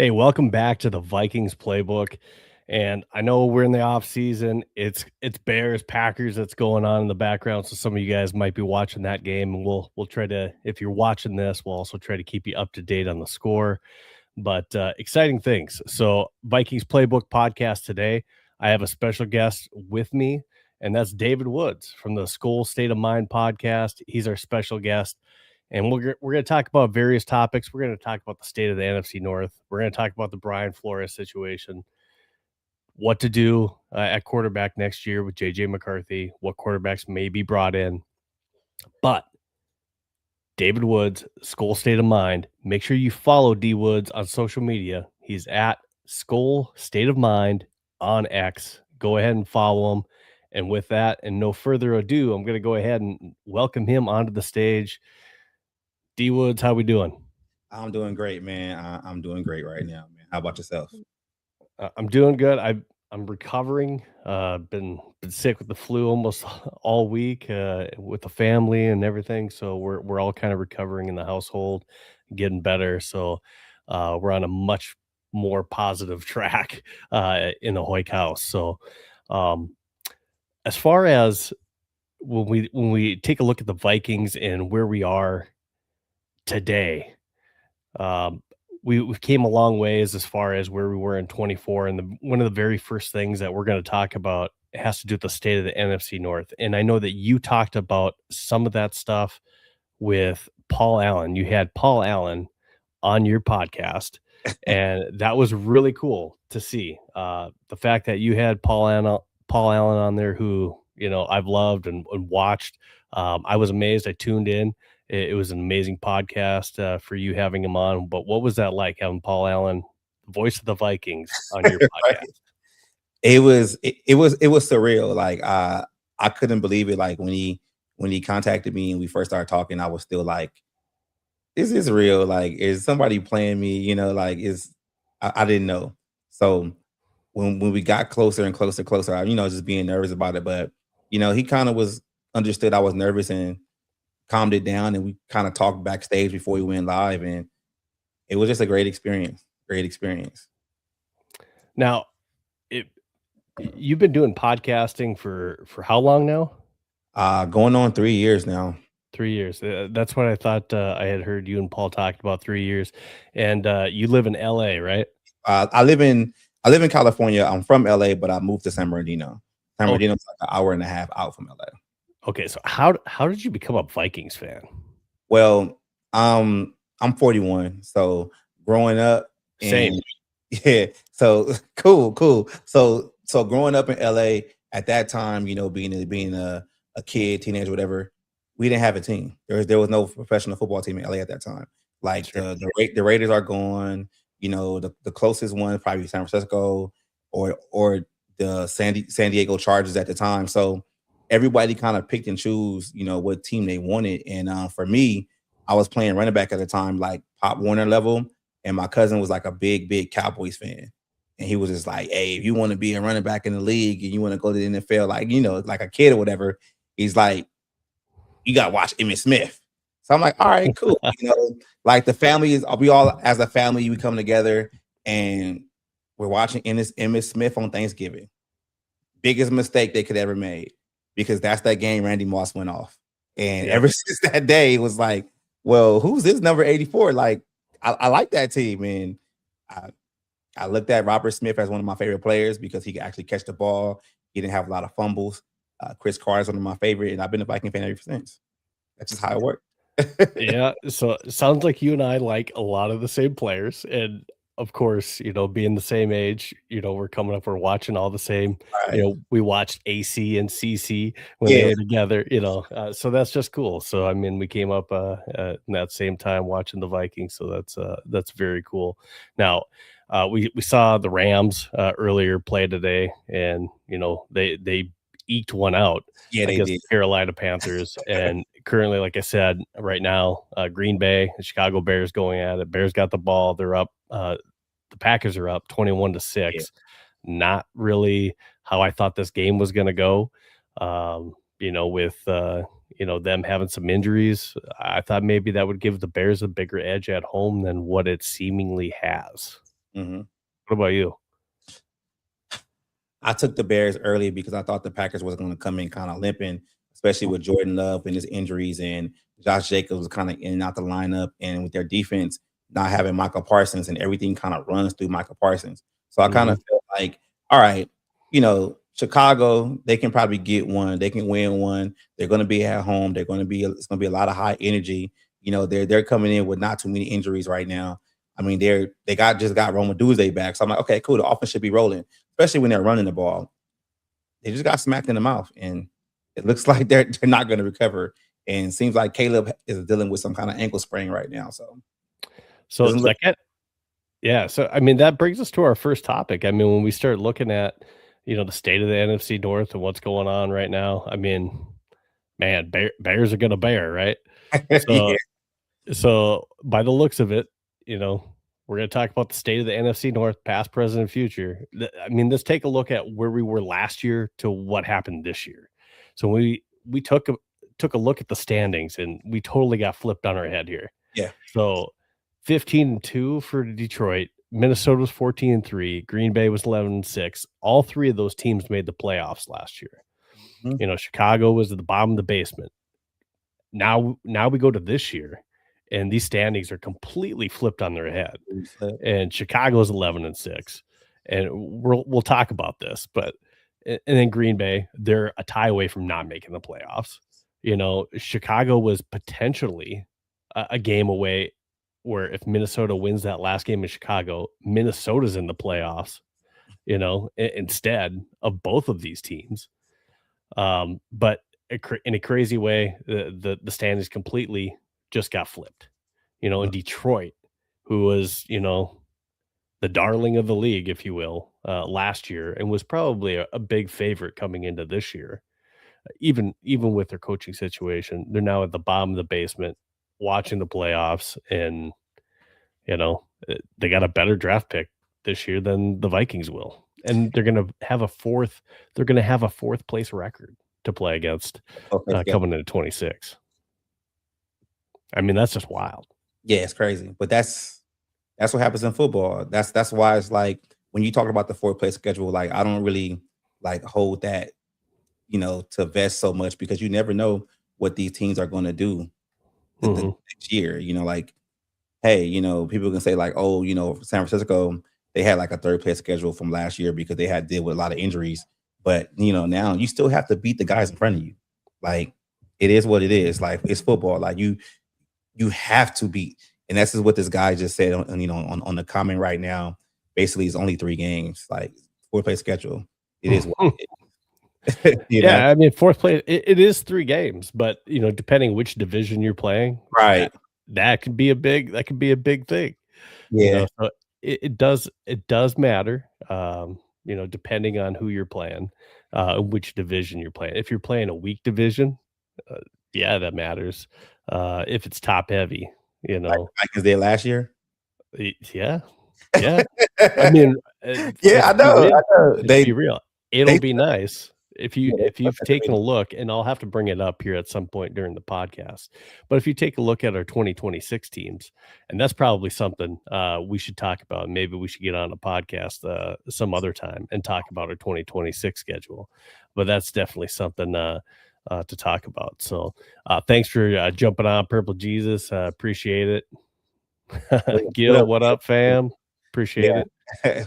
Hey, welcome back to the Vikings Playbook. And I know we're in the off season. It's Bears Packers that's going on in the background. So some of you guys might be watching that game, and we'll try to, if you're watching this, we'll also try to keep you up to date on the score. But exciting things. So Vikings Playbook podcast today. I have a special guest with me, and that's David Woods from the Skol State of Mind podcast. He's our special guest. And we're going to talk about various topics. We're going to talk about the state of the NFC North. We're going to talk about the Brian Flores situation, what to do at quarterback next year with JJ McCarthy, what quarterbacks may be brought in. But David Woods, Skol State of Mind. Make sure you follow D Woods on social media. He's at Skol State of Mind on X. Go ahead and follow him. And with that, and no further ado, I'm going to go ahead and welcome him onto the stage. D Woods, how we doing? I'm doing great, man. I'm doing great right now, man. How about yourself? I'm doing good. I'm recovering. Been sick with the flu almost all week with the family and everything. So we're all kind of recovering in the household, getting better. So we're on a much more positive track in the Hoik house. So um, as far as when we take a look at the Vikings and where we are today, um, we came a long ways as far as where we were in 24. And one of the very first things that we're going to talk about has to do with the state of the NFC North. And I know that you talked about some of that stuff with Paul Allen. You had Paul Allen on your podcast, and that was really cool to see. The fact that you had Paul Allen on there, who I've loved and watched. I was amazed. I tuned in. It was an amazing podcast for you having him on. But what was that like, having Paul Allen, voice of the Vikings, on your Right. podcast? It was surreal. Like I couldn't believe it. Like when he contacted me and we first started talking, I was still like, is this real? Like, is somebody playing me? Like I didn't know. So when we got closer and closer, just being nervous about it. But he kind of was understood I was nervous and calmed it down, and we kind of talked backstage before we went live, and it was just a great experience. Great experience. Now, it, you've been doing podcasting for how long now? Going on 3 years now. 3 years. That's what I thought. I had heard you and Paul talked about 3 years, and you live in LA, right? Uh, I live in I live in California. I'm from LA, but I moved to San Bernardino. San Okay. Bernardino's like an hour and a half out from LA. Okay. So how did you become a Vikings fan? Well, I'm 41, so growing up Same. in yeah, so cool. So growing up in LA at that time, being a kid, teenager, whatever, we didn't have a team. There was no professional football team in LA at that time. Like Sure. the Raiders are gone. The closest one probably San Francisco or the San Diego Chargers at the time. So everybody kind of picked and choose, what team they wanted. And for me, I was playing running back at the time, like Pop Warner level, and my cousin was like a big Cowboys fan. And he was just like, "Hey, if you want to be a running back in the league and you want to go to the NFL, like like a kid or whatever," he's like, "You got to watch Emmitt Smith." So I'm like, "All right, cool." Like the family is, we all as a family we come together and we're watching Emmitt Smith on Thanksgiving. Biggest mistake they could ever made, because that's that game Randy Moss went off. And Yep. ever since that day, it was like, well, who's this number 84? Like, I like that team. And I, I looked at Robert Smith as one of my favorite players because he could actually catch the ball. He didn't have a lot of fumbles. Chris Carr is one of my favorite, and I've been a Viking fan ever since. That's just how it worked. Yeah. So it sounds like you and I like a lot of the same players. And of course, being the same age, we're coming up, we're watching all the same, Right. we watched AC and CC when they Yeah. were together, so that's just cool. So, I mean, we came up in that same time watching the Vikings. So that's very cool. Now, we saw the Rams earlier play today, and, they eked one out Yeah, they against did. the Carolina Panthers. And currently, like I said, right now, Green Bay and Chicago Bears going at it. Bears got the ball. They're up. The Packers are up 21-6. Yeah. Not really how I thought this game was going to go. With them having some injuries, I thought maybe that would give the Bears a bigger edge at home than what it seemingly has. Mhm. What about you? I took the Bears early because I thought the Packers was going to come in kind of limping, especially with Jordan Love and his injuries, and Josh Jacobs was kind of in and out the lineup, and with their defense not having Michael Parsons, and everything kind of runs through Michael Parsons. So I kind Mhm. of felt like, all right, Chicago, they can probably get one, they can win one. They're going to be at home. It's going to be a lot of high energy. They're coming in with not too many injuries right now. I mean, just got Roma Doomsday back. So I'm like, okay, cool. The offense should be rolling, especially when they're running the ball. They just got smacked in the mouth, and it looks like they're not going to recover. And it seems like Caleb is dealing with some kind of ankle sprain right now. So So doesn't look. that kind Yeah, so I mean that brings us to our first topic. I mean, when we start looking at, the state of the NFC North and what's going on right now, I mean, man, bears are gonna bear, right? So Yeah, so by the looks of it, you know, we're gonna talk about the state of the NFC North, past, present, and future. I mean, let's take a look at where we were last year to what happened this year. So we took a look at the standings and we totally got flipped on our head here. yeah. So 15-2 for Detroit. Minnesota was 14-3. Green Bay was 11-6. All three of those teams made the playoffs last year. Mhm. Chicago was at the bottom of the basement. Now we go to this year, and these standings are completely flipped on their head. And Chicago's 11-6. And we'll talk about this, but and then Green Bay, they're a tie away from not making the playoffs. Chicago was potentially a game away where if Minnesota wins that last game in Chicago, Minnesota's in the playoffs, instead of both of these teams. But in a crazy way, the standings completely just got flipped. In Detroit, who was, the darling of the league, if you will, last year, and was probably a big favorite coming into this year. Even with their coaching situation, they're now at the bottom of the basement, watching the playoffs, and they got a better draft pick this year than the Vikings will, and they're gonna have a fourth. They're gonna have a fourth place record to play against Okay, yeah. coming into 26. I mean, that's just wild. Yeah, it's crazy, but that's what happens in football. That's why it's like when you talk about the 4 play schedule, like I don't really like hold that to vest so much because you never know what these teams are going to do the Mhm. next year. Like hey, people can say like, oh, San Francisco, they had like a 3rd place schedule from last year because they had deal with a lot of injuries. But now you still have to beat the guys in front of you. Like it is what it is. Like it's football. Like you have to beat. And that's just what this guy just said on the comment right now. Basically, it's only 3 games, like 4 play schedule. It is what it is. Yeah, I mean, 4th place, it is 3 games, but, depending which division you're playing, Right. that could be a big thing, Yeah. so it does matter, depending on who you're playing, which division you're playing. If you're playing a weak division, uh, yeah, that matters, if it's top heavy, you Like know, the Vikings did last year. yeah, yeah. I mean, Yeah, let's I be know. I real. know. Let's be real. It'll They be nice if yeah, you've taken a look, and I'll have to bring it up here at some point during the podcast. But if you take a look at our 2026 teams, and that's probably something we should talk about. Maybe we should get on a podcast some other time and talk about our 2026 schedule. But that's definitely something to talk about. So thanks for jumping on, Purple Jesus. Appreciate it. What Gil, up? what up, fam? Appreciate it. Yeah.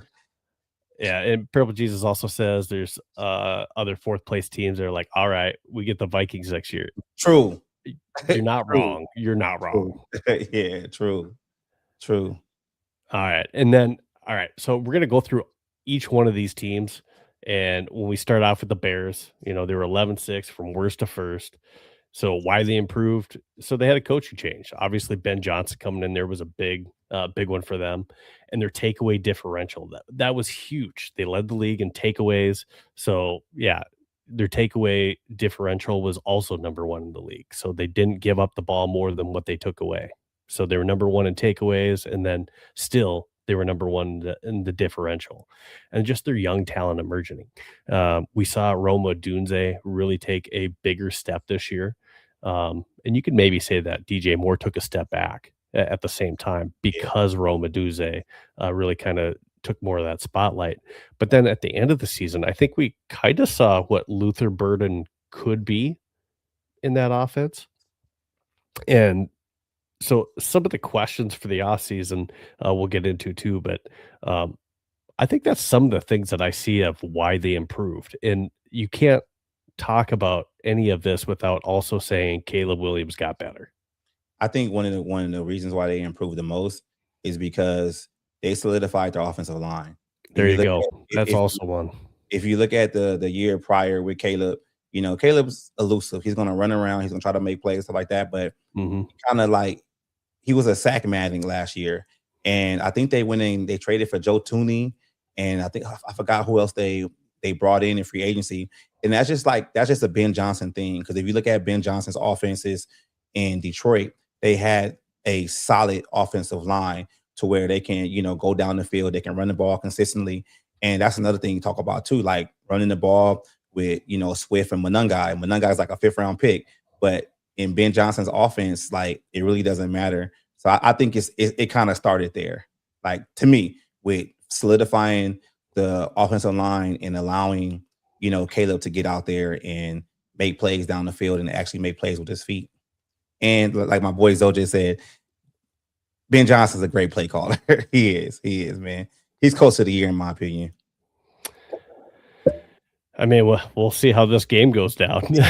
Yeah, and Purple Jesus also says there's other 4th place teams that are like, all right, we get the Vikings next year. True. You're not True. wrong. You're not wrong. True. Yeah, true. True. All right. And then, all right. So we're going to go through each one of these teams. And when we start off with the Bears, they were 11-6 from worst to first. So why they improved? So they had a coaching change. Obviously, Ben Johnson coming in there was a big one for them, and their takeaway differential that was huge. They led the league in takeaways. So yeah, their takeaway differential was also number 1 in the league. So they didn't give up the ball more than what they took away. So they were number 1 in takeaways, and then still they were number 1 in the differential, and just their young talent emerging. We saw Roma Dunze really take a bigger step this year. And you could maybe say that DJ Moore took a step back at the same time Yeah. because Roma Duze really kind of took more of that spotlight. But then at the end of the season, I think we kind of saw what Luther Burden could be in that offense. And so some of the questions for the offseason we'll get into too, but um, I think that's some of the things that I see of why they improved. And you can't talk about any of this without also saying Caleb Williams got better. I think one of the reasons why they improved the most is because they solidified their offensive line. If There you you look go. at That's also one. if you look at the year prior with Caleb, Caleb's elusive. He's gonna run around, he's gonna try to make plays, stuff like that. But Mhm. kind of like he was a sack maddening last year. And I think they traded for Joe Tooney, and I forgot who else they brought in free agency. And that's just a Ben Johnson thing. Because if you look at Ben Johnson's offenses in Detroit, they had a solid offensive line to where they can, go down the field, they can run the ball consistently. And that's another thing you talk about too, like running the ball with Swift and Monungai. Monungai is like a 5th-round pick, but in Ben Johnson's offense, like it really doesn't matter. So I think it kind of started there, like to me, with solidifying the offensive line and allowing Caleb to get out there and make plays down the field and actually make plays with his feet. And like my boy Zoe just said, Ben Johnson's a great play caller. He is, man. He's coach of the year in my opinion. I mean, we'll see how this game goes down. Did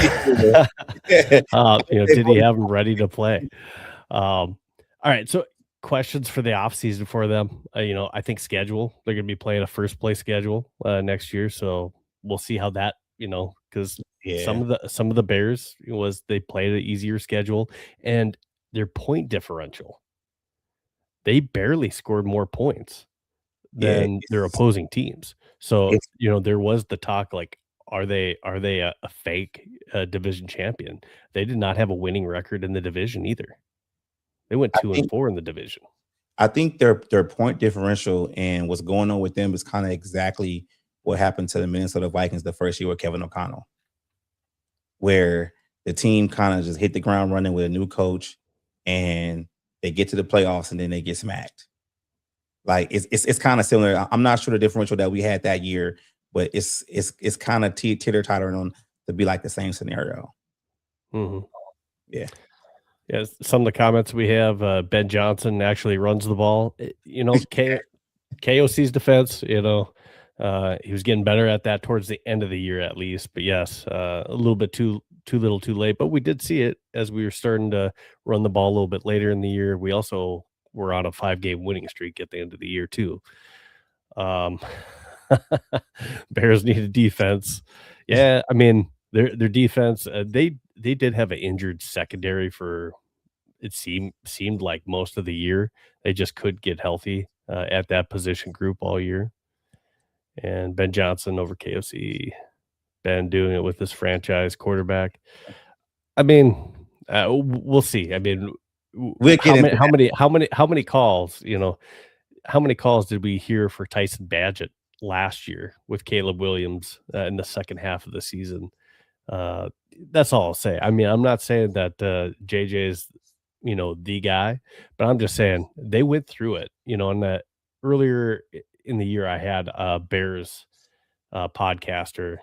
he have him ready to play? All right, so questions for the offseason for them. I think schedule. They're going to be playing a first place schedule next year, so we'll see how that. Because Yeah, some of the Bears was they played an easier schedule, and their point differential. They barely scored more points yeah. than their opposing teams. So, It's there was the talk like, are they a fake division champion? They did not have a winning record in the division either. They went I 2 and think 4 in the division. I think their point differential and what's going on with them is kind of exactly what happened to the Minnesota Vikings the first year with Kevin O'Connell, where the team kind of just hit the ground running with a new coach and they get to the playoffs and then they get smacked. Like it's kind of similar. I'm not sure the differential that we had that year, but it's kind of teeter tottering on to be like the same scenario. Mhm. Yeah, Yeah, some of the comments we have, Ben Johnson actually runs the ball. KOC's defense, he was getting better at that towards the end of the year at least. But yes, a little bit too little, too late. But we did see it as we were starting to run the ball a little bit later in the year. We also were on a 5-game winning streak at the end of the year too. Um, Bears needed defense. Yeah, I mean their defense. They did have an injured secondary for it seemed like most of the year. They just could get healthy at that position group all year. And Ben Johnson over KOC, Ben doing it with this franchise quarterback. I mean, we'll see. I mean, we'll get into that. how many calls? How many calls did we hear for Tyson Badgett last year with Caleb Williams in the second half of the season? That's all I'll say. I mean, I'm not saying that JJ is the guy, but I'm just saying they went through it. On that earlier in the year, I had a Bears podcaster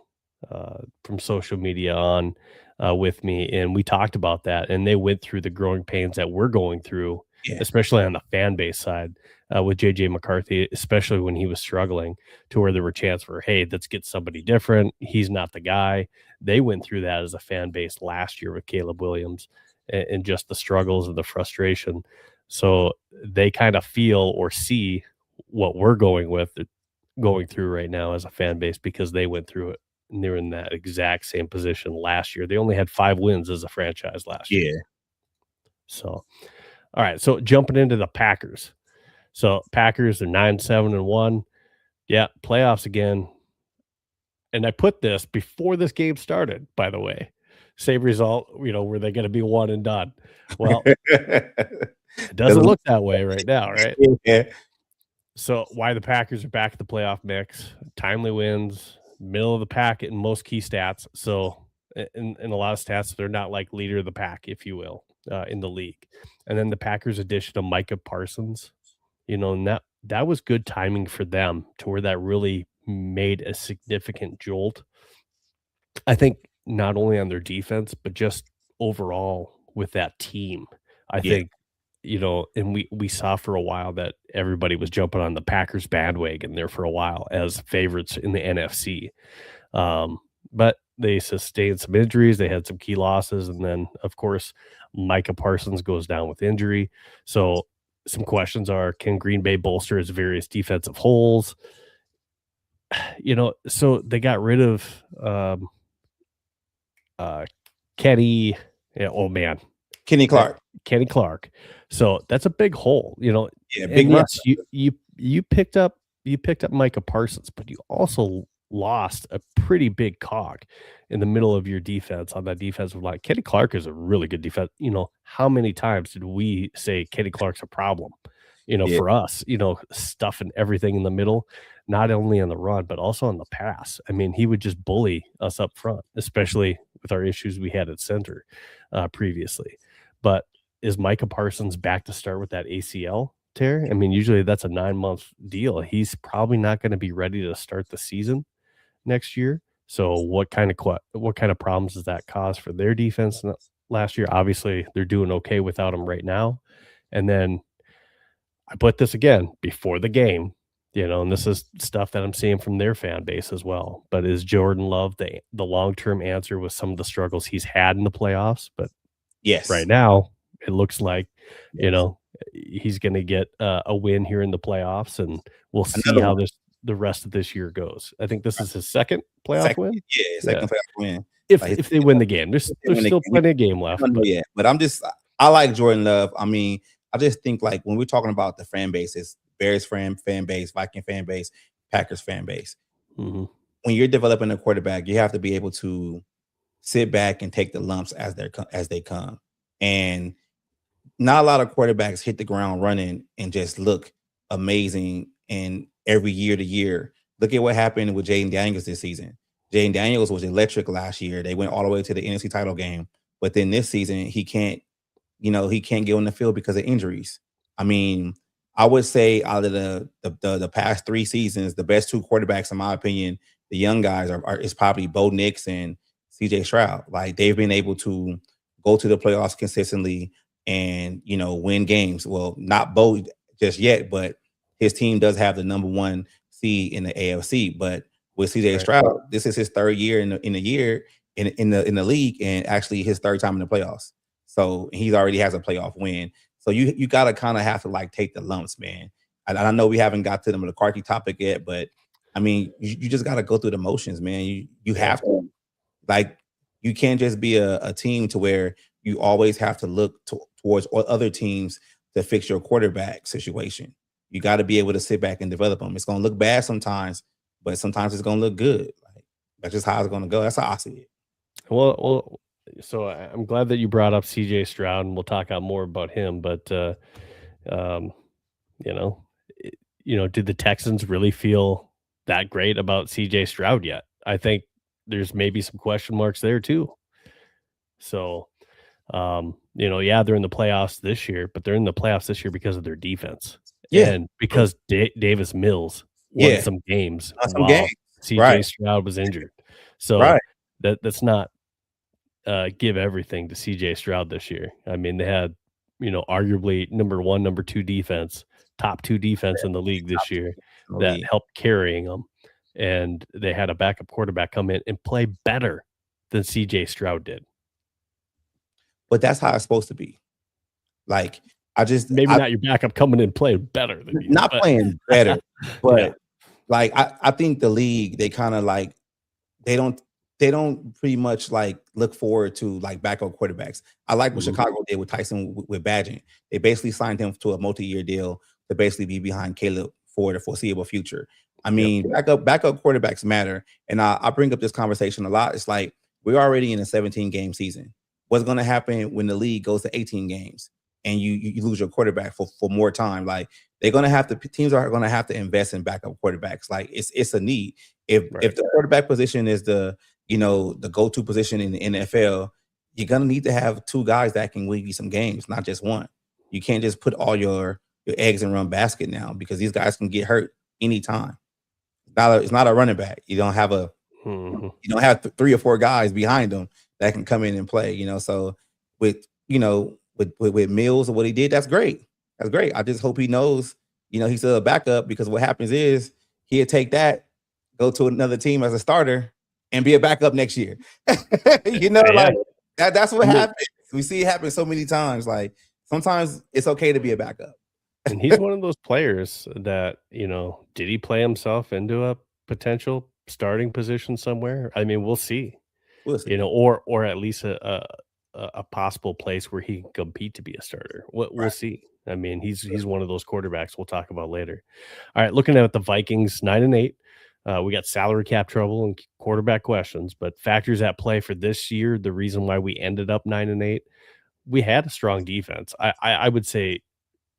from social media on with me, and we talked about that, and they went through the growing pains that we're going through, Yeah, especially on the fan base side with JJ McCarthy, especially when he was struggling to where there were chances for, hey, let's get somebody different. He's not the guy. They went through that as a fan base last year with Caleb Williams and just the struggles and the frustration. So they kind of feel or see what we're going through right now as a fan base because they went through it and they're in that exact same position last year. They only had 5 wins as a franchise last year. yeah. So, all right. So jumping into the Packers. So Packers are 9-7-1. Yeah, playoffs again. And I put this before this game started, by the way. Same result, were they going to be one and done? Well, it doesn't look that way right now, right? Yeah. So why the Packers are back at the playoff mix, timely wins, middle of the pack in most key stats. So in a lot of stats, they're not like leader of the pack, if you will. in the league. And then the Packers addition of Micah Parsons, and that was good timing for them to where that really made a significant jolt. I think not only on their defense, but just overall with that team. I Yeah. think, and we saw for a while that everybody was jumping on the Packers bandwagon there for a while as favorites in the NFC. But they sustained some injuries. They had some key losses. And then, of course, Micah Parsons goes down with injury. So some questions are, can Green Bay bolster its various defensive holes? So they got rid of Kenny. Yeah, oh, man. Kenny Clark. Kenny Clark. So that's a big hole, Yeah, big. And yes, you picked up Micah Parsons, but you also lost a pretty big cog in the middle of your defense on that defensive line. Kenny Clark is a really good defense. How many times did we say Kenny Clark's a problem? For us, stuffing everything in the middle, not only on the run, but also on the pass. I mean, he would just bully us up front, especially with our issues we had at center previously. But is Micah Parsons back to start with that ACL tear? I mean, usually that's a 9-month deal. He's probably not going to be ready to start the season next year. So what kind of problems does that cause for their defense last year? Obviously, they're doing okay without him right now. And then I put this again before the game, and this is stuff that I'm seeing from their fan base as well. But is Jordan Love the long-term answer with some of the struggles he's had in the playoffs? But yes, right now it looks like, he's going to get a win here in the playoffs, and we'll see how the rest of this year goes. I think this is his second playoff win. Yeah, second playoff win. If they win the game, there's still plenty of game left. But I like Jordan Love. I mean, I just think like when we're talking about the fan bases, Bears fan base, Viking fan base, Packers fan base, when you're developing a quarterback, you have to be able to sit back and take the lumps as they come. And not a lot of quarterbacks hit the ground running and just look amazing and every year to year. Look at what happened with Jaden Daniels this season. Jaden Daniels was electric last year. They went all the way to the NFC title game. But then this season, he can't get on the field because of injuries. I mean, I would say out of the past 3 seasons, the best 2 quarterbacks, in my opinion, the young guys is probably Bo Nix and CJ Stroud. Like, they've been able to go to the playoffs consistently and, win games. Well, not Bo just yet, but his team does have the number 1 seed in the AFC. But with CJ Stroud, this is his 3rd year in the league, and actually his 3rd time in the playoffs. So he already has a playoff win. So you got to kind of have to like take the lumps, man. I know we haven't got to the McCarthy topic yet, but I mean, you just got to go through the motions, man. You have to, like, you can't just be a team to where you always have to look towards other teams to fix your quarterback situation. You got to be able to sit back and develop them. It's going to look bad sometimes, but sometimes it's going to look good. Like, that's just how it's going to go. That's how I see it. Well, so I'm glad that you brought up CJ Stroud, and we'll talk out more about him. But did the Texans really feel that great about CJ Stroud yet? I think there's maybe some question marks there too. So, they're in the playoffs this year, but they're in the playoffs this year because of their defense, and because Davis Mills won some games while CJ Stroud was injured. So that's not. Give everything to CJ Stroud this year. I mean, they had, arguably number 1, number 2 defense, top 2 defense in the league this year that helped carrying them. And they had a backup quarterback come in and play better than CJ Stroud did. But that's how it's supposed to be. Like, not your backup coming in playing better than you. Playing better. But like, I think the league, they kind of like, they don't pretty much like look forward to like backup quarterbacks. I like what Chicago did with Tyson with Badgett. They basically signed him to a multi-year deal to basically be behind Caleb for the foreseeable future. I mean, backup quarterbacks matter. And I bring up this conversation a lot. It's like, we're already in a 17-game season. What's going to happen when the league goes to 18 games and you lose your quarterback for more time? Like, teams are going to have to invest in backup quarterbacks. Like, it's a need. If the quarterback position is the go-to position in the NFL, you're gonna need to have two guys that can win you some games, not just one. You can't just put all your eggs in one basket now because these guys can get hurt anytime. It's not a running back. You don't have three or four guys behind them that can come in and play. So with with Mills and what he did, that's great. That's great. I just hope he knows, he's still a backup, because what happens is he'll take that, go to another team as a starter, and be a backup next year. Yeah. Like that's what happens. We see it happen so many times. Like sometimes it's okay to be a backup. And he's one of those players that, did he play himself into a potential starting position somewhere? I mean, we'll see. We'll see. Or at least a possible place where he can compete to be a starter. We'll see. I mean, he's one of those quarterbacks we'll talk about later. All right, looking at the Vikings, 9-8. We got salary cap trouble and quarterback questions, but factors at play for this year, the reason why we ended up 9-8, we had a strong defense. I would say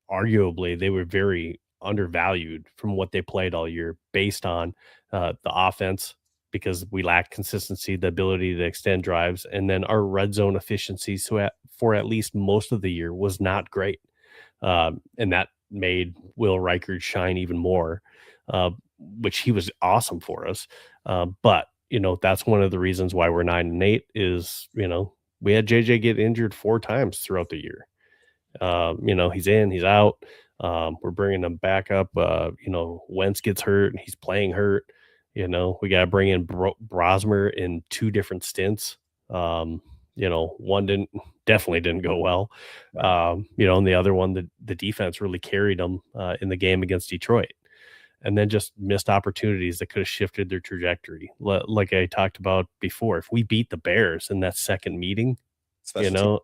arguably they were very undervalued from what they played all year based on the offense, because we lacked consistency, the ability to extend drives, and then our red zone efficiency for at least most of the year was not great. And that made Will Reichard shine even more, which he was awesome for us. But, that's one of the reasons why we're 9-8 is, we had JJ get injured 4 times throughout the year. He's in, he's out. We're bringing him back up. Wentz gets hurt, he's playing hurt. We got to bring in Brosmer in 2 different stints. One definitely didn't go well. And the other one, the defense really carried them in the game against Detroit, and then just missed opportunities that could have shifted their trajectory. Like I talked about before, if we beat the Bears in that second meeting, special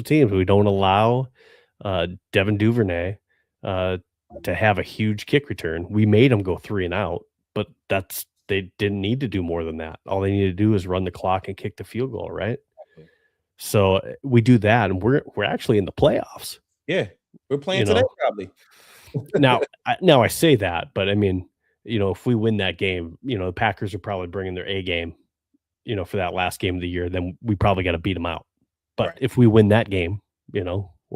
teams, we don't allow Devin Duvernay to have a huge kick return. We made him go 3 and out, but they didn't need to do more than that. All they needed to do is run the clock and kick the field goal, right? So we do that, and we're actually in the playoffs. Yeah, we're playing today probably. Now I say that, but I mean, if we win that game, the Packers are probably bringing their A game, for that last game of the year. Then we probably got to beat them out. But if we win that game, we're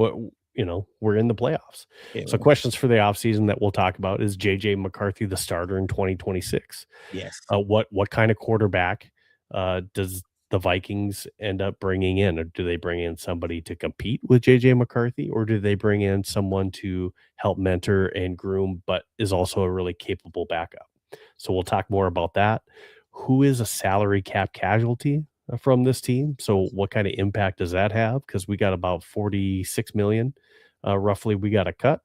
in the playoffs. Yeah, so questions for the offseason that we'll talk about is JJ McCarthy the starter in 2026? Yes. What kind of quarterback does the Vikings end up bringing in? Or do they bring in somebody to compete with JJ McCarthy, or do they bring in someone to help mentor and groom, but is also a really capable backup? So we'll talk more about that. Who is a salary cap casualty from this team? So what kind of impact does that have? Because we got about $46 million roughly we got to cut.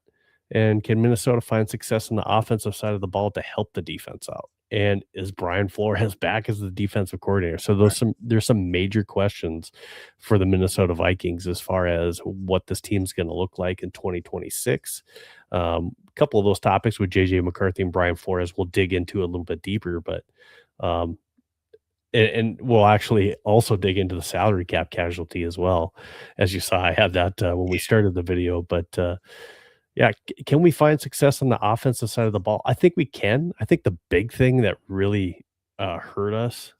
And can Minnesota find success on the offensive side of the ball to help the defense out? And is Brian Flores back as the defensive coordinator? So there's some major questions for the Minnesota Vikings as far as what this team's going to look like in 2026. A couple of those topics with JJ McCarthy and Brian Flores we'll dig into a little bit deeper, but and we'll actually also dig into the salary cap casualty as well. As you saw, I had that when we started the video, but yeah, can we find success on the offensive side of the ball? I think we can. I think the big thing that really hurt us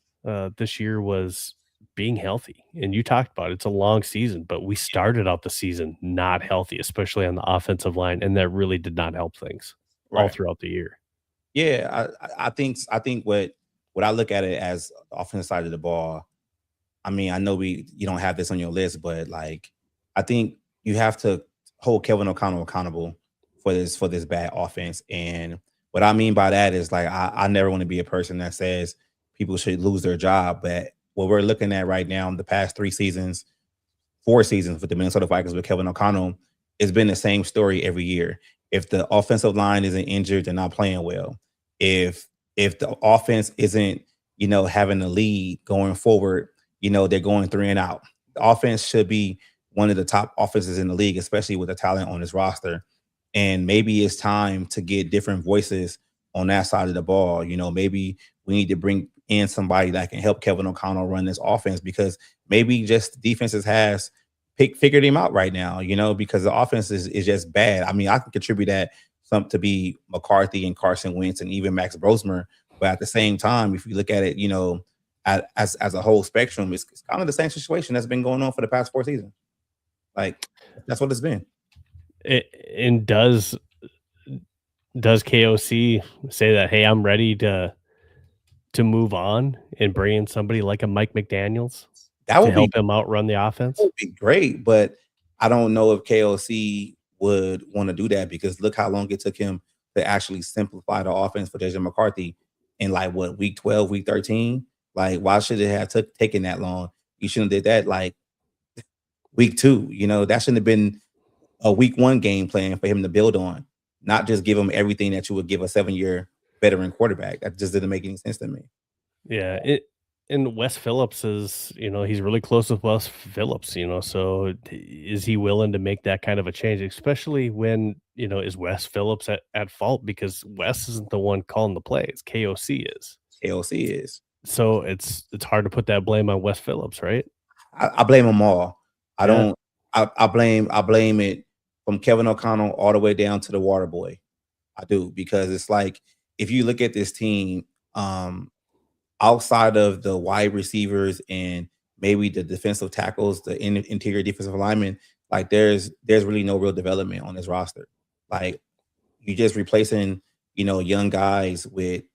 this year was being healthy. And you talked about it. It's a long season, but we started out the season not healthy, especially on the offensive line, and that really did not help things all throughout the year. Yeah, I think what I look at it as the offensive side of the ball, I mean, I know you don't have this on your list, but like I think you have to hold Kevin O'Connell accountable for this bad offense. And what I mean by that is like I never want to be a person that says people should lose their job, but what we're looking at right now in the past 4 seasons with the Minnesota Vikings with Kevin O'Connell, it's been the same story every year. If the offensive line isn't injured, they're not playing well. If the offense isn't, having the lead going forward, they're going 3 and out. The offense should be one of the top offenses in the league, especially with the talent on this roster. And maybe it's time to get different voices on that side of the ball. Maybe we need to bring in somebody that can help Kevin O'Connell run this offense, because maybe just defenses has figured him out right now, because the offense is just bad. I mean, I can contribute that to be McCarthy and Carson Wentz and even Max Brosmer. But at the same time, if you look at it, as a whole spectrum, it's kind of the same situation that's been going on for the past 4 seasons. Like that's what it's been. And does KOC say that, hey, I'm ready to move on and bring in somebody like a Mike McDaniels That to would be help him outrun the that offense? would be great, but I don't know if KOC would want to do that because look how long it took him to actually simplify the offense for JJ McCarthy in like what week 12, week 13. Like, why should it have taken that long? You shouldn't have did that like week 2. That shouldn't have been a week 1 game plan for him to build on, not just give him everything that you would give a 7-year veteran quarterback. That just didn't make any sense to me. Yeah, and Wes Phillips is, he's really close with Wes Phillips, so is he willing to make that kind of a change, especially when, is Wes Phillips at fault because Wes isn't the one calling the plays, KOC is. KOC is. So it's hard to put that blame on Wes Phillips, right? I blame them all. I Yeah. don't. I blame it from Kevin O'Connell all the way down to the water boy. I do because it's like if you look at this team, outside of the wide receivers and maybe the defensive tackles, the interior defensive linemen, like there's really no real development on this roster. Like you just replacing young guys with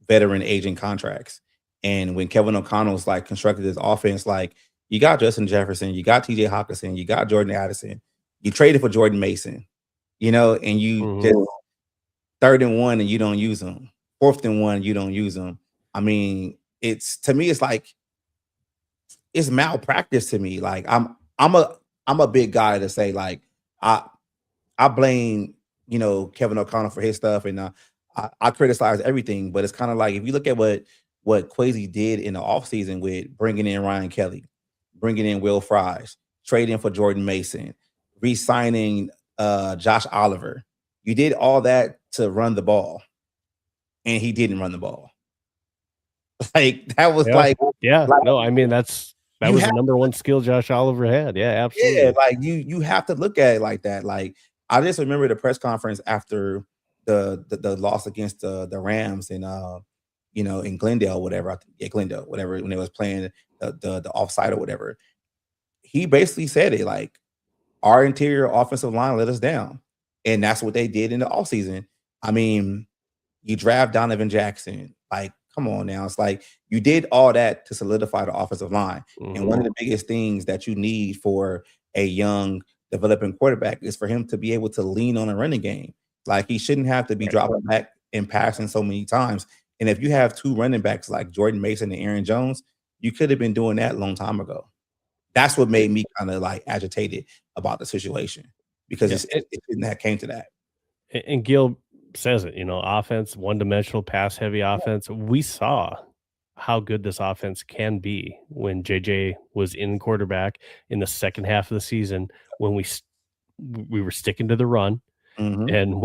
veteran aging contracts. And when Kevin O'Connell's like constructed this offense, like you got Justin Jefferson, you got TJ Hawkinson, you got Jordan Addison, you traded for Jordan Mason, and you Mhm. just 3rd and 1 and you don't use them. 4th and 1, you don't use them. I mean, it's to me, it's like it's malpractice to me. Like I'm a big guy to say like I I blame Kevin O'Connell for his stuff, and I criticize everything. But it's kind of like if you look at what Quasi did in the offseason with bringing in Ryan Kelly, bringing in Will Fries, trading for Jordan Mason, re-signing Josh Oliver. You did all that to run the ball, and he didn't run the ball. Like that was Yeah. Yeah. like No, I mean, that you was have the number one skill Josh Oliver had. Yeah, yeah, absolutely. like you have to look at it like that. Like I just remember the press conference after the loss against the Rams in Glendale, whatever. Yeah, Glendale, whatever, when they was playing the offside or whatever. He basically said it like our interior offensive line let us down. And that's what they did in the offseason. I mean, you draft Donovan Jackson. Like, come on now. It's like you did all that to solidify the offensive line. And one Mhm. of the biggest things that you need for a young developing quarterback is for him to be able to lean on a running game. Like he shouldn't have to be dropping back and passing so many times. And if you have 2 running backs like Jordan Mason and Aaron Jones, you could have been doing that a long time ago. That's what made me kind of like agitated about the situation because Yep. it shouldn't have came to that. And Gil says it, offense, one-dimensional, pass-heavy offense. We saw how good this offense can be when JJ was in quarterback in the second half of the season when we were sticking to the run. Mhm. And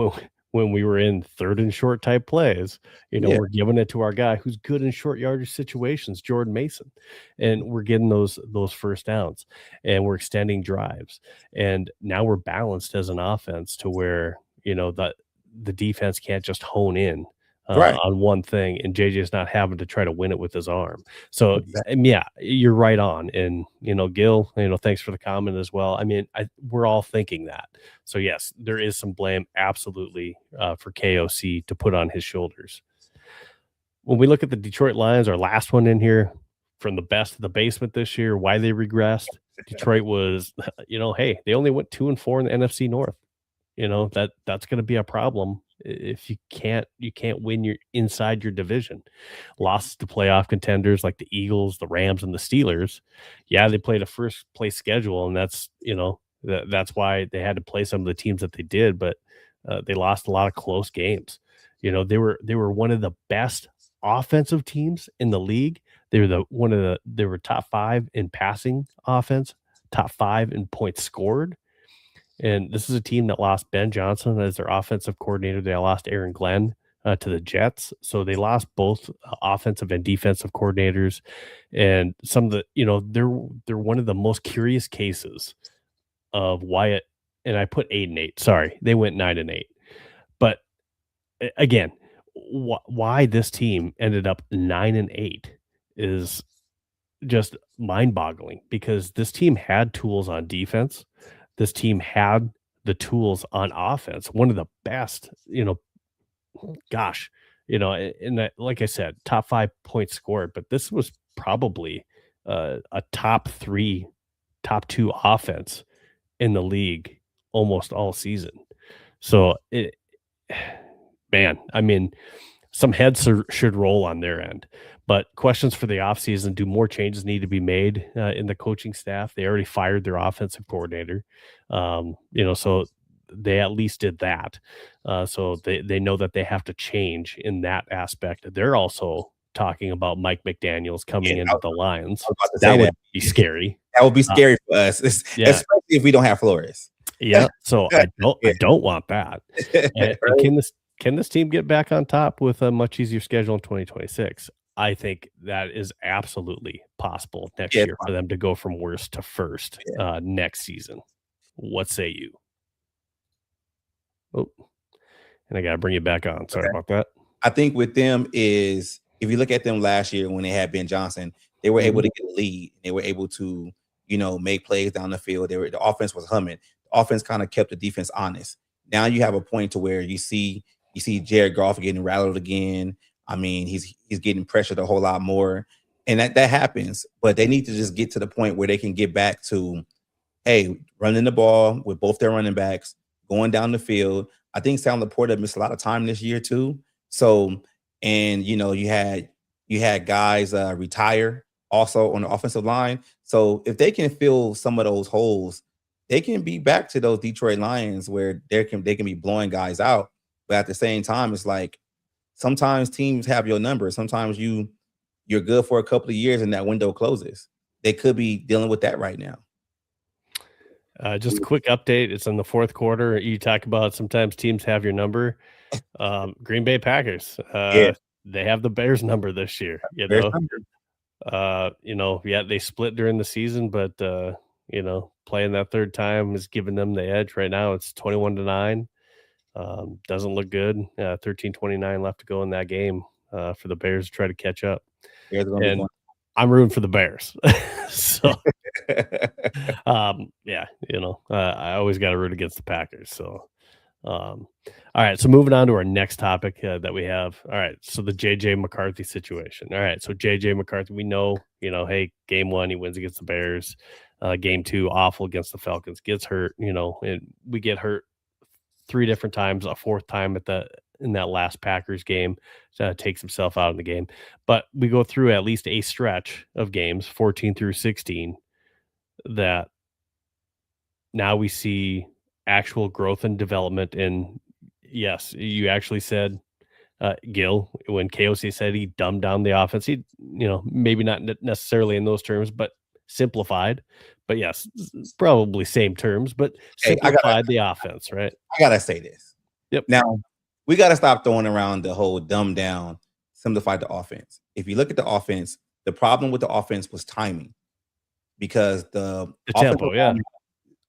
when we were in 3rd and short type plays, Yeah, we're giving it to our guy who's good in short yardage situations, Jordan Mason, and we're getting those first downs, and we're extending drives, and now we're balanced as an offense to where the defense can't just hone in right. on one thing, and JJ's not having to try to win it with his arm. So Exactly. yeah, you're right on, and Gil, thanks for the comment as well. I mean, we're all thinking that. So yes, there is some blame absolutely for KOC to put on his shoulders. When we look at the Detroit Lions, our last one in here, from the best of the basement this year, why they regressed. Detroit was, hey, they only went 2-4 in the NFC North. That's going to be a problem if you can't win your inside your division. Losses to playoff contenders like the Eagles, the Rams, and the Steelers. Yeah, they played a first place schedule, and that's why they had to play some of the teams that they did, but they lost a lot of close games. They were one of the best offensive teams in the league. They were top 5 in passing offense, top 5 in points scored. And this is a team that lost Ben Johnson as their offensive coordinator. They lost Aaron Glenn to the Jets. So they lost both offensive and defensive coordinators. And some of the, they're one of the most curious cases of Wyatt. And I put 8-8. Sorry, they went 9-8. But again, why this team ended up 9-8 is just mind-boggling because this team had tools on defense. This team had the tools on offense. One of the best, gosh, in that, like I said, top 5 points scored, but this was probably a top 3, top 2 offense in the league almost all season. So man, I mean, some heads should roll on their end. But questions for the offseason, do more changes need to be made in the coaching staff? They already fired their offensive coordinator. So they at least did that. So they know that they have to change in that aspect. They're also talking about Mike McDaniels coming Yeah, into the Lions. I was about to That say would that. be scary. That would be Uh, scary for us, yeah, especially if we don't have Flores. yeah. So I Yeah. don't want that. And Right? can this team get back on top with a much easier schedule in 2026? I think that is absolutely possible next Yeah, it's year for fine. them to go from worst to first Yeah. next season. What say you? Oh, and I gotta bring you back on. Sorry Okay. about that. I think with them is if you look at them last year when they had Ben Johnson, they were able Mhm. to get a lead. They were able to, make plays down the field. The offense was humming. The offense kind of kept the defense honest. Now you have a point to where you see Jared Goff getting rattled again. I mean, he's getting pressured a whole lot more. And that happens, but they need to just get to the point where they can get back to, hey, running the ball with both their running backs, going down the field. I think Sam Laporta missed a lot of time this year too. So, and you had guys retire also on the offensive line. So if they can fill some of those holes, they can be back to those Detroit Lions where they can be blowing guys out. But at the same time, it's like sometimes teams have your number. Sometimes you're good for a couple of years and that window closes. They could be dealing with that right now. Just a quick update. It's in the fourth quarter. You talk about sometimes teams have your number. Green Bay Packers. Yeah. They have the Bears number this year. Bears number. Yeah, they split during the season, but playing that third time is giving them the edge right now. It's 21-9. Doesn't look good. 13-29 left to go in that game for the Bears to try to catch up. Bears are gonna be And going. I'm rooting for the Bears. So I always got to root against the Packers. So all right, so moving on to our next topic that we have. All right, so the JJ McCarthy situation. All right, so JJ McCarthy, we know, hey, game 1 he wins against the Bears. Game 2 awful against the Falcons, gets hurt, and we get hurt 3 different times, a 4th time in that last Packers game, takes himself out of the game. But we go through at least a stretch of games, 14 through 16, that now we see actual growth and development. And yes, you actually said, Gil, when KOC said he dumbed down the offense, he, maybe not necessarily in those terms, but simplified. But yes, probably same terms, but Hey, I gotta simplified the offense, right? I gotta say this. Yep. Now, we gotta stop throwing around the whole dumb down, simplify the offense. If you look at the offense, the problem with the offense was timing because the The tempo, yeah.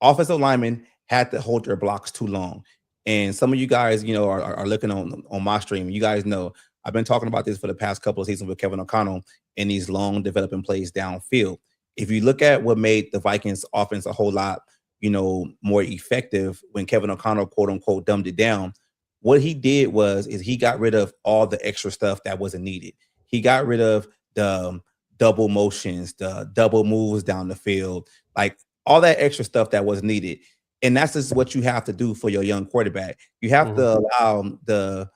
offensive linemen had to hold their blocks too long. And some of you guys, are looking on my stream. You guys know I've been talking about this for the past couple of seasons with Kevin O'Connell and these long developing plays downfield. If you look at what made the Vikings offense a whole lot, more effective when Kevin O'Connell, quote unquote, dumbed it down, what he did is he got rid of all the extra stuff that wasn't needed. He got rid of the double motions, the double moves down the field, like all that extra stuff that was needed. And that's just what you have to do for your young quarterback. You have to allow the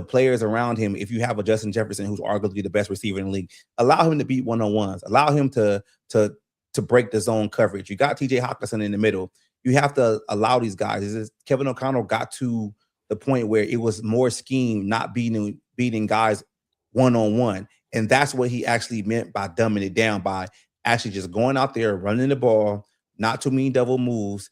players around him. If you have a Justin Jefferson, who's arguably the best receiver in the league, allow him to beat one-on-ones. Allow him to break the zone coverage. You got TJ Hawkinson in the middle. You have to allow these guys. Kevin O'Connell got to the point where it was more scheme, not beating guys one-on-one. And that's what he actually meant by dumbing it down, by actually just going out there, running the ball, not too many double moves,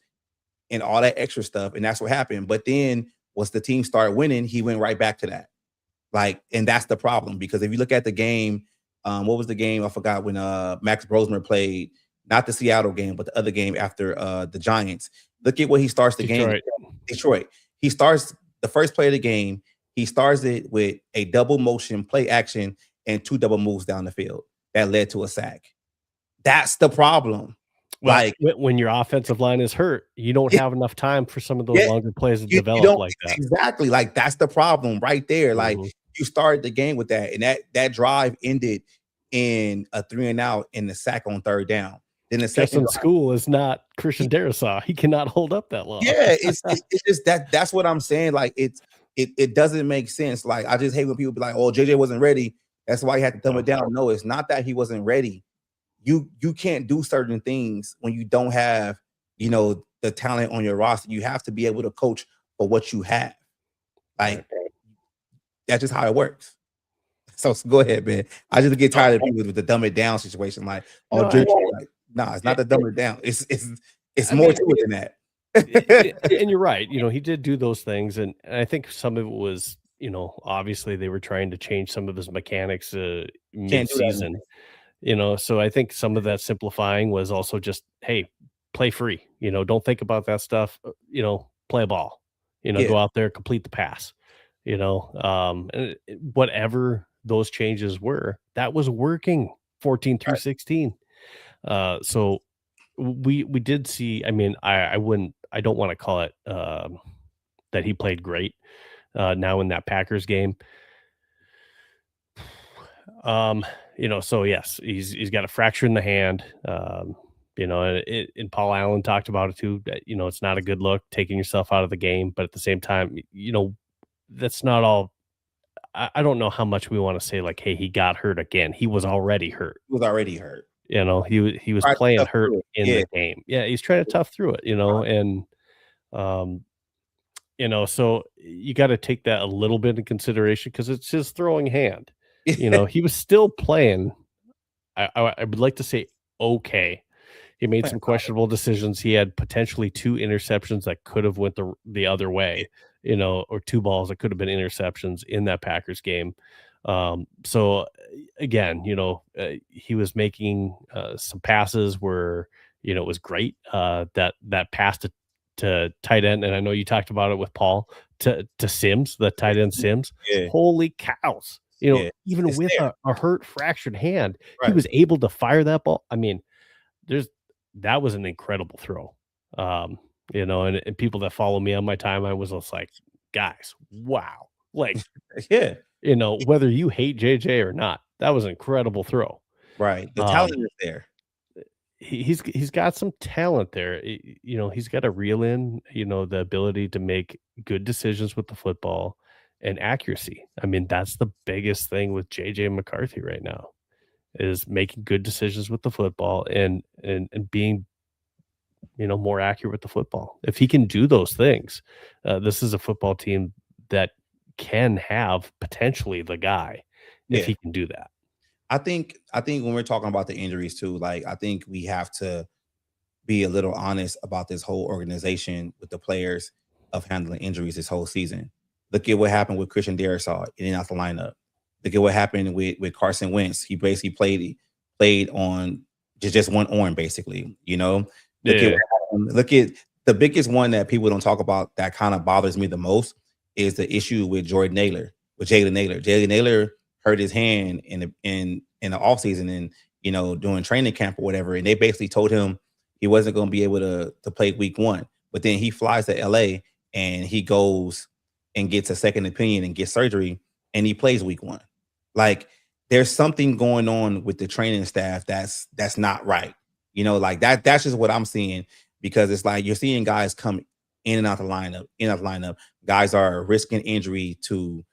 and all that extra stuff. And that's what happened. But then once the team started winning, he went right back to that. And that's the problem. Because if you look at the game, what was the game? I forgot when Max Brosmer played, not the Seattle game, but the other game after the Giants. Look at what he starts the game. Detroit. He starts the first play of the game. He starts it with a double motion play action and 2 double moves down the field. that led to a sack. That's the problem. Well, Like, when your offensive line is hurt, you don't have enough time for some of those yeah, longer plays to you develop don't like that. exactly, like, that's the problem right there. Like, Mhm. you started the game with that, and that drive ended in a 3 and out and the sack on 3rd down. Then the second Justin drive, School is not Christian Darrisaw. He cannot hold up that long. yeah, it's just that's what I'm saying. Like, it doesn't make sense. Like, I just hate when people be like, "Oh, JJ wasn't ready. That's why he had to dumb it down." No, it's not that he wasn't ready. You can't do certain things when you don't have, the talent on your roster. You have to be able to coach for what you have. Like, that's just how it works. So go ahead, man. I just get tired of people with the dumb it down situation. Like, oh, No, JJ, like, nah, it's not the dumb it down. It's I more mean, to it than that. and you're right. He did do those things, and I think some of it was, obviously they were trying to change some of his mechanics Can't do that. mid-season. So I think some of that simplifying was also just, hey, play free. Don't think about that stuff. Play a ball. Yeah, Go out there, complete the pass. And whatever those changes were, that was working 14 through right. 16. So we did see. I mean, I don't want to call it that he played great now in that Packers game. So yes, he's got a fracture in the hand. And Paul Allen talked about it too. That, it's not a good look taking yourself out of the game, but at the same time, that's not all. I don't know how much we want to say like, hey, he got hurt again. He was already hurt. He was already hurt. He was Tried to playing tough hurt through it. in Yeah, the game. Yeah, he's trying to tough through it. And um, so you got to take that a little bit in consideration because it's his throwing hand. He was still playing. I would like to say okay. He made some questionable decisions. He had potentially 2 interceptions that could have went the other way, or 2 balls that could have been interceptions in that Packers game. So again, he was making some passes where, it was great. That pass to tight end, and I know you talked about it with Paul to Sims, the tight end Sims. yeah, Holy cows! yeah. Even It's with there, a hurt, fractured hand, he right? was able to fire that ball. I mean, that was an incredible throw. And people that follow me on my timeline was just like, guys, wow. Like, Yeah, whether you hate JJ or not, that was an incredible throw. right. The Um, talent is there. he's got some talent there. He's got to reel in, the ability to make good decisions with the football and accuracy. I mean, that's the biggest thing with JJ McCarthy right now is making good decisions with the football and being more accurate with the football. If he can do those things, this is a football team that can have potentially the guy if Yeah. he can do that. I think when we're talking about the injuries too, like, I think we have to be a little honest about this whole organization with the players of handling injuries this whole season. Look at what happened with Christian Darrisaw in and out the lineup. Look at what happened with Carson Wentz. He basically played on just one arm, basically. Look at Yeah, what happened. Look at the biggest one that people don't talk about that kind of bothers me the most is the issue with Jordan Naylor, with Jalen Naylor. Jalen Naylor hurt his hand in the offseason and during training camp or whatever, and they basically told him he wasn't going to be able to play week 1. But then he flies to LA and he goes and gets a second opinion and gets surgery and he plays week 1. Like, there's something going on with the training staff that's not right. Like that's just what I'm seeing, because it's like you're seeing guys come in and out the lineup. Guys are risking injury to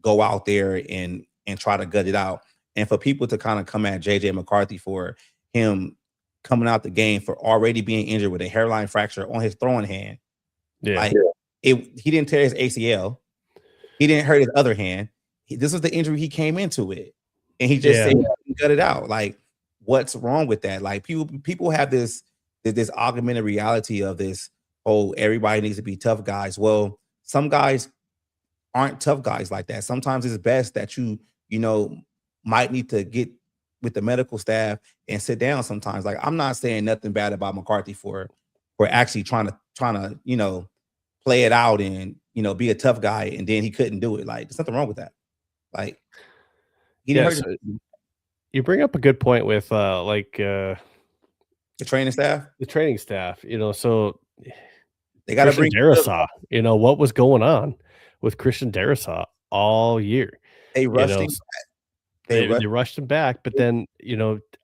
go out there and try to gut it out. And for people to kind of come at JJ McCarthy for him coming out the game for already being injured with a hairline fracture on his throwing hand, yeah, like, he didn't tear his ACL, he didn't hurt his other hand. This was the injury he came into it, and he just yeah. said he cut it out. Like, what's wrong with that? Like, people have this augmented reality of this. Oh, everybody needs to be tough guys. Well, some guys aren't tough guys like that. Sometimes it's best that you might need to get with the medical staff and sit down sometimes. Like, I'm not saying nothing bad about McCarthy for actually trying to play it out and be a tough guy, and then he couldn't do it. Like, there's nothing wrong with that. Like, he didn't Yes. hurt his You bring up a good point with The training staff, the training staff. So they got to Christian bring it up. Darrisaw, what was going on with Christian Darrisaw all year? They You rushed know, him. s- They they rushed. rushed him back, but then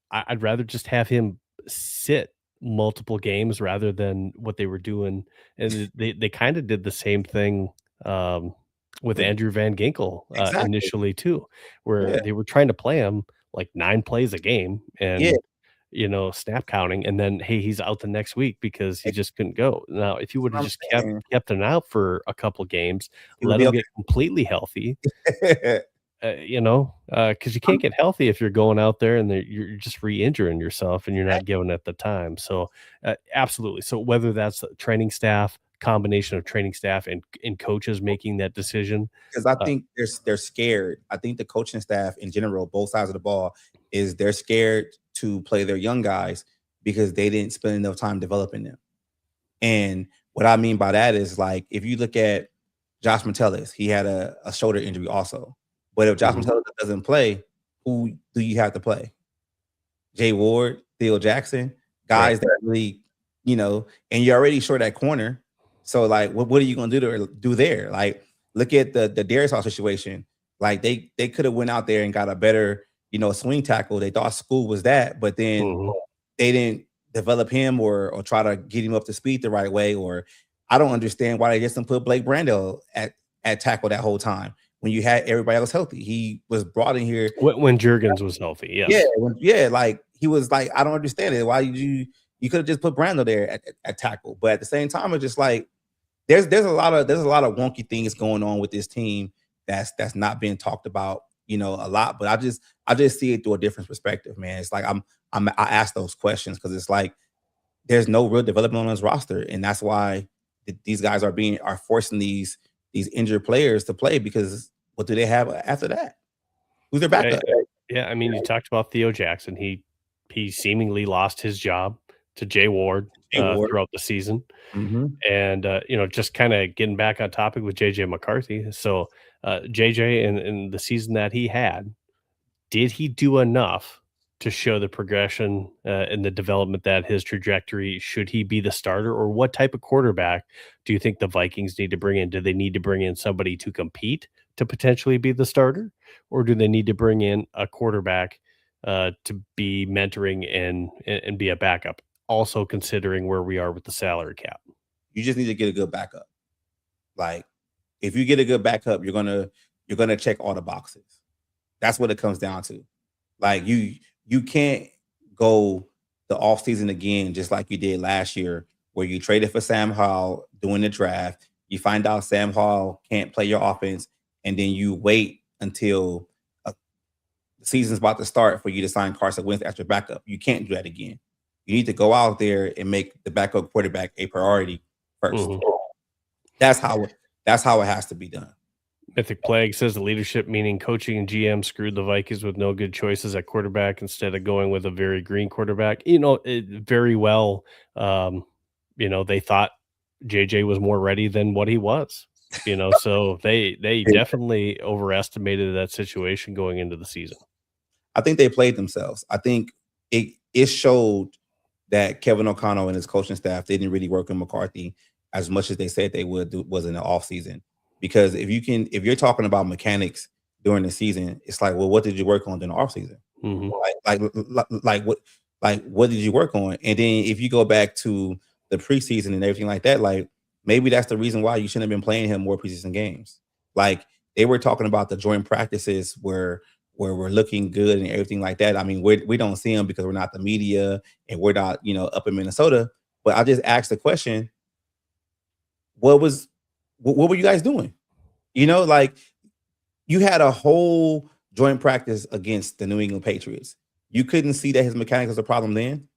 I'd rather just have him sit multiple games rather than what they were doing, and they kind of did the same thing um, with With Andrew Van Ginkel exactly. initially too, where Yeah. they were trying to play him like 9 plays a game, Yeah. and snap counting, and then, hey, he's out the next week because he That's just couldn't go. Now, if you would what have I'm just kept saying. kept him out for a couple games, He would let be him get okay. completely healthy, because you can't get healthy if you're going out there and you're just re-injuring yourself and you're not given it the time. So, absolutely. So whether that's training staff, combination of training staff and coaches making that decision, Because I uh, think they're scared. I think the coaching staff in general, both sides of the ball, is they're scared to play their young guys because they didn't spend enough time developing them. And what I mean by that is like if you look at Josh Metellus, he had a shoulder injury also. But if Josh mhm, Metellus doesn't play, who do you have to play? Jay Ward, Theo Jackson, right. guys that really, and you're already short at corner. So like, what are you gonna do there? Like, look at the Darisaw situation. Like they could have went out there and got a better, swing tackle. They thought School was that, but then Mhm. they didn't develop him or try to get him up to speed the right way. Or I don't understand why they just didn't put Blake Brandel at tackle that whole time when you had everybody else healthy. He was brought in here. When Jurgens was healthy, Yeah, yes. yeah, like he was like, I don't understand it. Why did you could have just put Brando there at tackle, but at the same time, it's just like there's a lot of wonky things going on with this team that's not being talked about, a lot. But I just see it through a different perspective, man. It's like I ask those questions because it's like there's no real development on this roster, and that's why these guys are forcing these injured players to play because what do they have after that? Who's their Yeah, backup? yeah, I mean, you talked about Theo Jackson. He seemingly lost his job to Jay Ward, Jay Ward. throughout the season, Mhm. and, just kinda getting back on topic with JJ McCarthy. So, JJ in the season that he had, did he do enough to show the progression, and the development that his trajectory should he be the starter, or what type of quarterback do you think the Vikings need to bring in? Do they need to bring in somebody to compete to potentially be the starter, or do they need to bring in a quarterback, to be mentoring and be a backup? Also considering where we are with the salary cap. You just need to get a good backup. Like if you get a good backup, you're gonna check all the boxes. That's what it comes down to. Like you can't go the offseason again just like you did last year, where you traded for Sam Howell during the draft. You find out Sam Howell can't play your offense, and then you wait until the season's about to start for you to sign Carson Wentz as your backup. You can't do that again. You need to go out there and make the backup quarterback a priority first. Mhm. That's how it has to be done. Mythic Plague says the leadership, meaning coaching and GM, screwed the Vikings with no good choices at quarterback instead of going with a very green quarterback. Very well. They thought JJ was more ready than what he was. So they definitely overestimated that situation going into the season. I think they played themselves. I think it showed that Kevin O'Connell and his coaching staff didn't really work with McCarthy as much as they said they would do was in the offseason. Because if you're talking about mechanics during the season, it's like, well, what did you work on during the offseason? Mhm. Like what did you work on? And then if you go back to the preseason and everything like that, like maybe that's the reason why you shouldn't have been playing him more preseason games. Like they were talking about the joint practices where we're looking good and everything like that. I mean, we don't see them because we're not the media and we're not, up in Minnesota. But I just asked the question, what were you guys doing? Like you had a whole joint practice against the New England Patriots. You couldn't see that his mechanics was a problem then.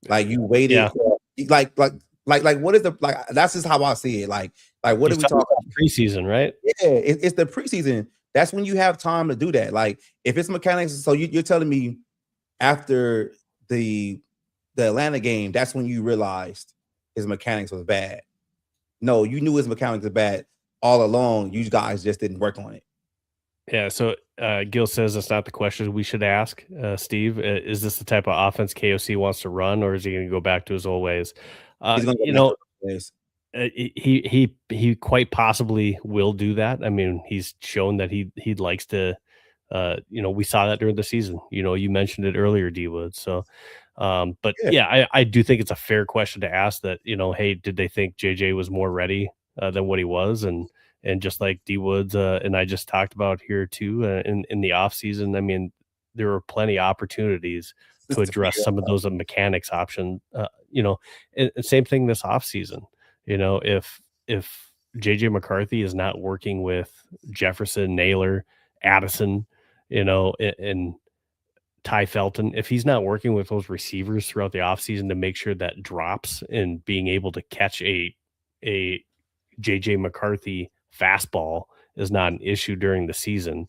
Like you Yeah. waited, like what is the like? That's just how I see it. Like what are He's we talking talking? about preseason, right? Yeah, it's the preseason. That's when you have time to do that. Like if it's mechanics, so you're telling me after the the Atlanta game, that's when you realized his mechanics was bad. No, you knew his mechanics was bad all along. You guys just didn't work on it. Yeah, so Gil says that's not the question we should ask, Steve. Is this the type of offense KOC wants to run, or is he going to go back to his old ways? He's gonna go You back to know, those days. he quite possibly will do that. I mean, he's shown that he likes to. We saw that during the season. You mentioned it earlier, D Wood. So, but Yeah, yeah, I do think it's a fair question to ask. That hey, did they think JJ was more ready than what he was? And just like D Woods and I just talked about here too, in the off season, I mean, there were plenty of opportunities to just to address figure some of out. those mechanics option. And same thing this off season. If JJ McCarthy is not working with Jefferson, Naylor, Addison, and Ty Felton, if he's not working with those receivers throughout the offseason to make sure that drops and being able to catch a JJ McCarthy fastball is not an issue during the season,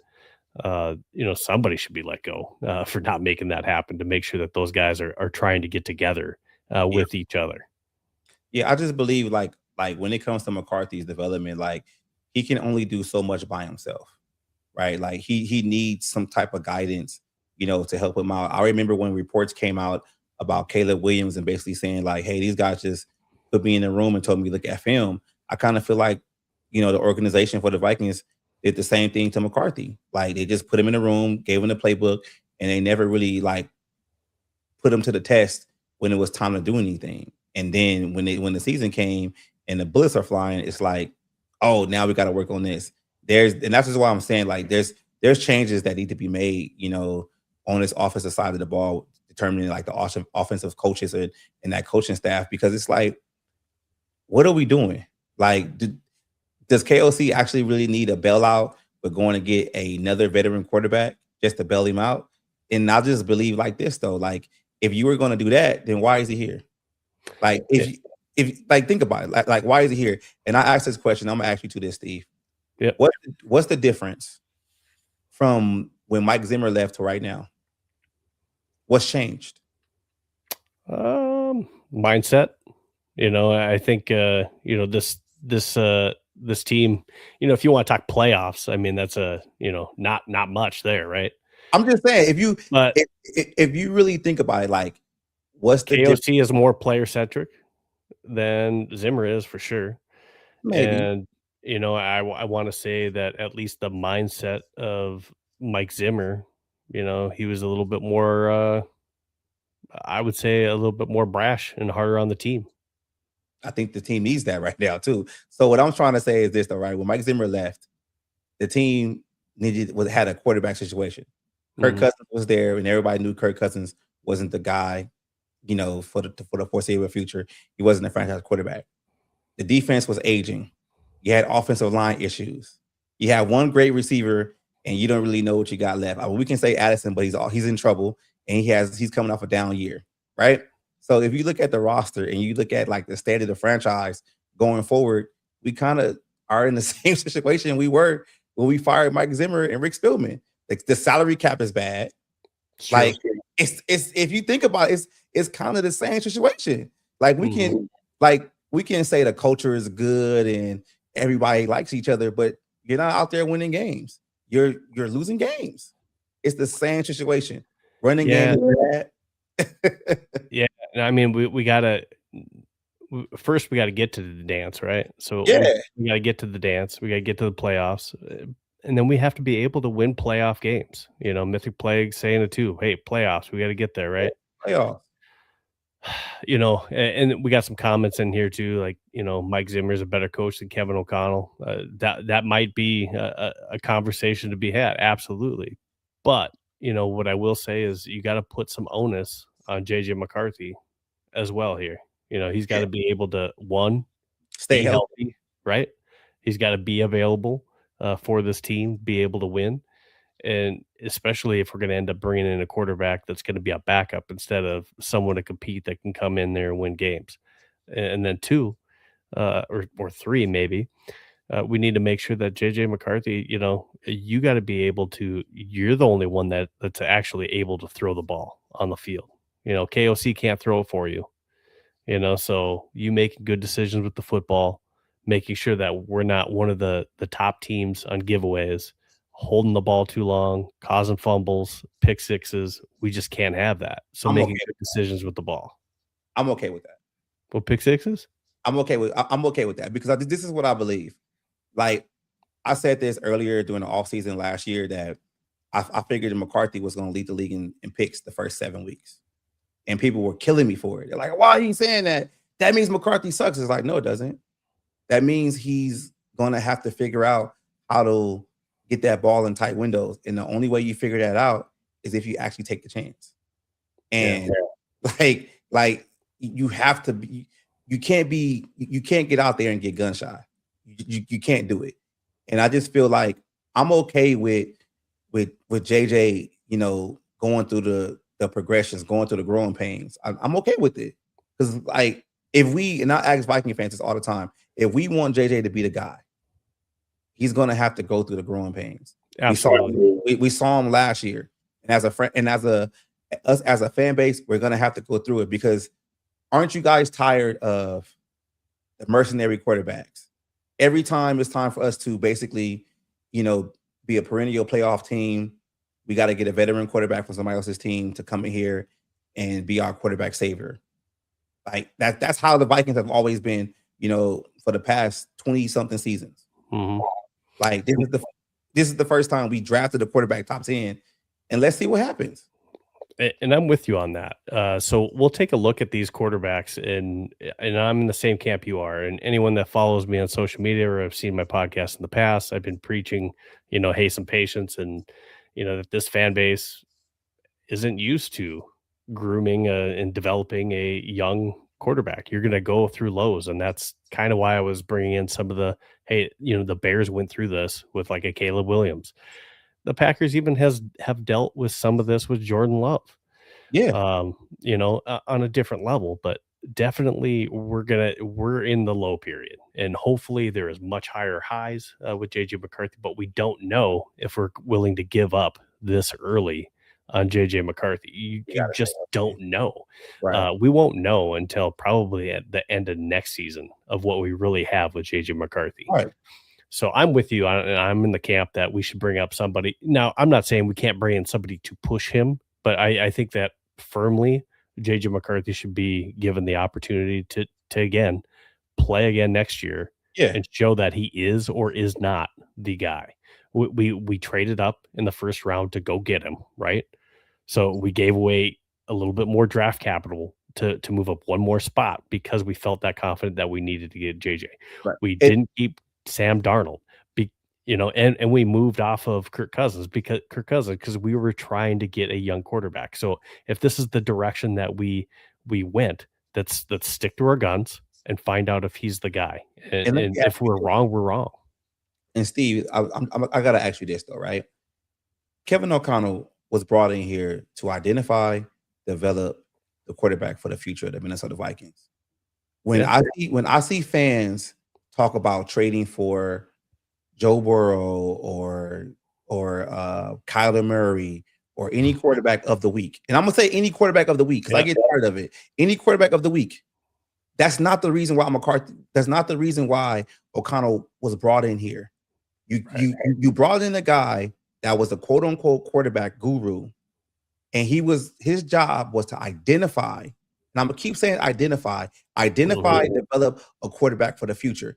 somebody should be let go for not making that happen to make sure that those guys are trying to get together Yeah, with each other. yeah. I just believe like when it comes to McCarthy's development, like he can only do so much by himself, right? Like he needs some type of guidance, to help him out. I remember when reports came out about Caleb Williams and basically saying like, "Hey, these guys just put me in the room and told me to look at film." I kind of feel like, the organization for the Vikings did the same thing to McCarthy. Like they just put him in the room, gave him the playbook, and they never really like put him to the test when it was time to do anything. And then when the season came and the bullets are flying, it's like, oh, now we got to work on this. And that's just why I'm saying like there's changes that need to be made, on this offensive side of the ball, determining like the offensive coaches and that coaching staff, because it's like, what are we doing? Like, does KOC actually really need a bailout, but going to get another veteran quarterback just to bail him out? And I just believe like this though, like if you were going to do that, then why is he here? Like Yeah. if like think about it, like why is he here? And I asked this question. I'm gonna ask you to this, Steve. Yep. What's the difference from when Mike Zimmer left to right now? What's changed? Mindset. I think this team, if you want to talk playoffs, I mean that's not much there, right? I'm just saying But if you really think about it, like what's the difference? KOC is more player centric than Zimmer is for sure. Maybe. And I want to say that at least the mindset of Mike Zimmer, he was a little bit more I would say a little bit more brash and harder on the team. I think the team needs that right now too. So what I'm trying to say is this though, right? When Mike Zimmer left, the team had a quarterback situation. Kirk Mhm. Cousins was there, and everybody knew Kirk Cousins wasn't the guy, for the foreseeable future. He wasn't a franchise quarterback. The defense was aging. You had offensive line issues. You had one great receiver, and you don't really know what you got left. I mean, we can say Addison, but he's in trouble, and he's coming off a down year, right? So if you look at the roster and you look at like the state of the franchise going forward, we kind of are in the same situation we were when we fired Mike Zimmer and Rick Spielman. Like the salary cap is bad. It's true. Like it's if you think about it, it's kind of the same situation. Like Mhm. we can say the culture is good and everybody likes each other, but you're not out there winning games. You're losing games. It's the same situation. Running game Yeah, is bad. yeah. And I mean, we gotta first we gotta get to the dance, right? So Yeah, we gotta get to the dance. We gotta get to the playoffs, and then we have to be able to win playoff games. Mythic Plague saying it too. Hey, playoffs, we got to get there, right? playoffs. And we got some comments in here too, like Mike Zimmer is a better coach than Kevin O'Connell. That might be a conversation to be had, absolutely. But what I will say is you got to put some onus on JJ McCarthy as well here. He's got Yeah. to be able to Stay be healthy. healthy, right? He's got to be available for this team, be able to win. And especially if we're going to end up bringing in a quarterback that's going to be a backup instead of someone to compete that can come in there and win games. And then two, or three, maybe, we need to make sure that JJ McCarthy, you got to be able to, you're the only one that's actually able to throw the ball on the field. KOC can't throw it for you, so you making good decisions with the football, making sure that we're not one of the top teams on giveaways, holding the ball too long, causing fumbles, pick sixes. We just can't have that. So I'm making okay. good decisions with the ball. I'm okay with that. Well, pick sixes? I'm okay with that because this is what I believe. Like I said this earlier during the offseason last year that I figured McCarthy was going to lead the league in picks the first 7 weeks. And people were killing me for it. They're like, why are you saying that? That means McCarthy sucks. It's like, no, it doesn't. That means he's going to have to figure out how to get that ball in tight windows. And the only way you figure that out is if you actually take the chance. And like you have to be, you can't get out there and get gun shy. You can't do it. And I just feel like I'm okay with JJ, going through the progressions, going through the growing pains. I'm okay with it. Because like if we, and I ask Viking fans this all the time, if we want JJ to be the guy, he's gonna have to go through the growing pains. Absolutely. We saw him last year. And as a friend and as a fan base, we're gonna have to go through it because aren't you guys tired of the mercenary quarterbacks? Every time it's time for us to basically, be a perennial playoff team, we got to get a veteran quarterback from somebody else's team to come in here and be our quarterback savior. Like that's how the Vikings have always been, for the past 20-something seasons. Mm-hmm. Like this is the first time we drafted a quarterback top 10, and let's see what happens. And I'm with you on that. So we'll take a look at these quarterbacks, and I'm in the same camp you are. And anyone that follows me on social media or have seen my podcast in the past, I've been preaching, hey, some patience, and that this fan base isn't used to grooming and developing a young quarterback. You're going to go through lows, and that's kind of why I was bringing in some of the Bears went through this with like a Caleb Williams. The Packers even have dealt with some of this with Jordan Love. Yeah. On a different level, but definitely we're in the low period, and hopefully there is much higher highs with JJ McCarthy, but we don't know if we're willing to give up this early on JJ McCarthy. You just don't know. Right. We won't know until probably at the end of next season of what we really have with JJ McCarthy. Right. So I'm with you. I'm in the camp that we should bring up somebody. Now, I'm not saying we can't bring in somebody to push him, but I think that firmly JJ McCarthy should be given the opportunity to again play again next year and show that he is or is not the guy. We traded up in the first round to go get him, right? So we gave away a little bit more draft capital to move up one more spot because we felt that confident that we needed to get JJ. Right. We didn't keep Sam Darnold, and we moved off of Kirk Cousins because we were trying to get a young quarterback. So if this is the direction that we went, let's stick to our guns and find out if he's the guy. And if we're wrong, we're wrong. And Steve, I gotta ask you this though, right? Kevin O'Connell was brought in here to identify, develop the quarterback for the future of the Minnesota Vikings. When I see fans talk about trading for Joe Burrow or Kyler Murray or any quarterback of the week, and I'm gonna say any quarterback of the week because I get tired of it. Any quarterback of the week. That's not the reason why McCarthy. That's not the reason why O'Connell was brought in here. You brought in a guy that was a quote unquote quarterback guru, and his job was to identify. And I'm gonna keep saying identify, develop a quarterback for the future.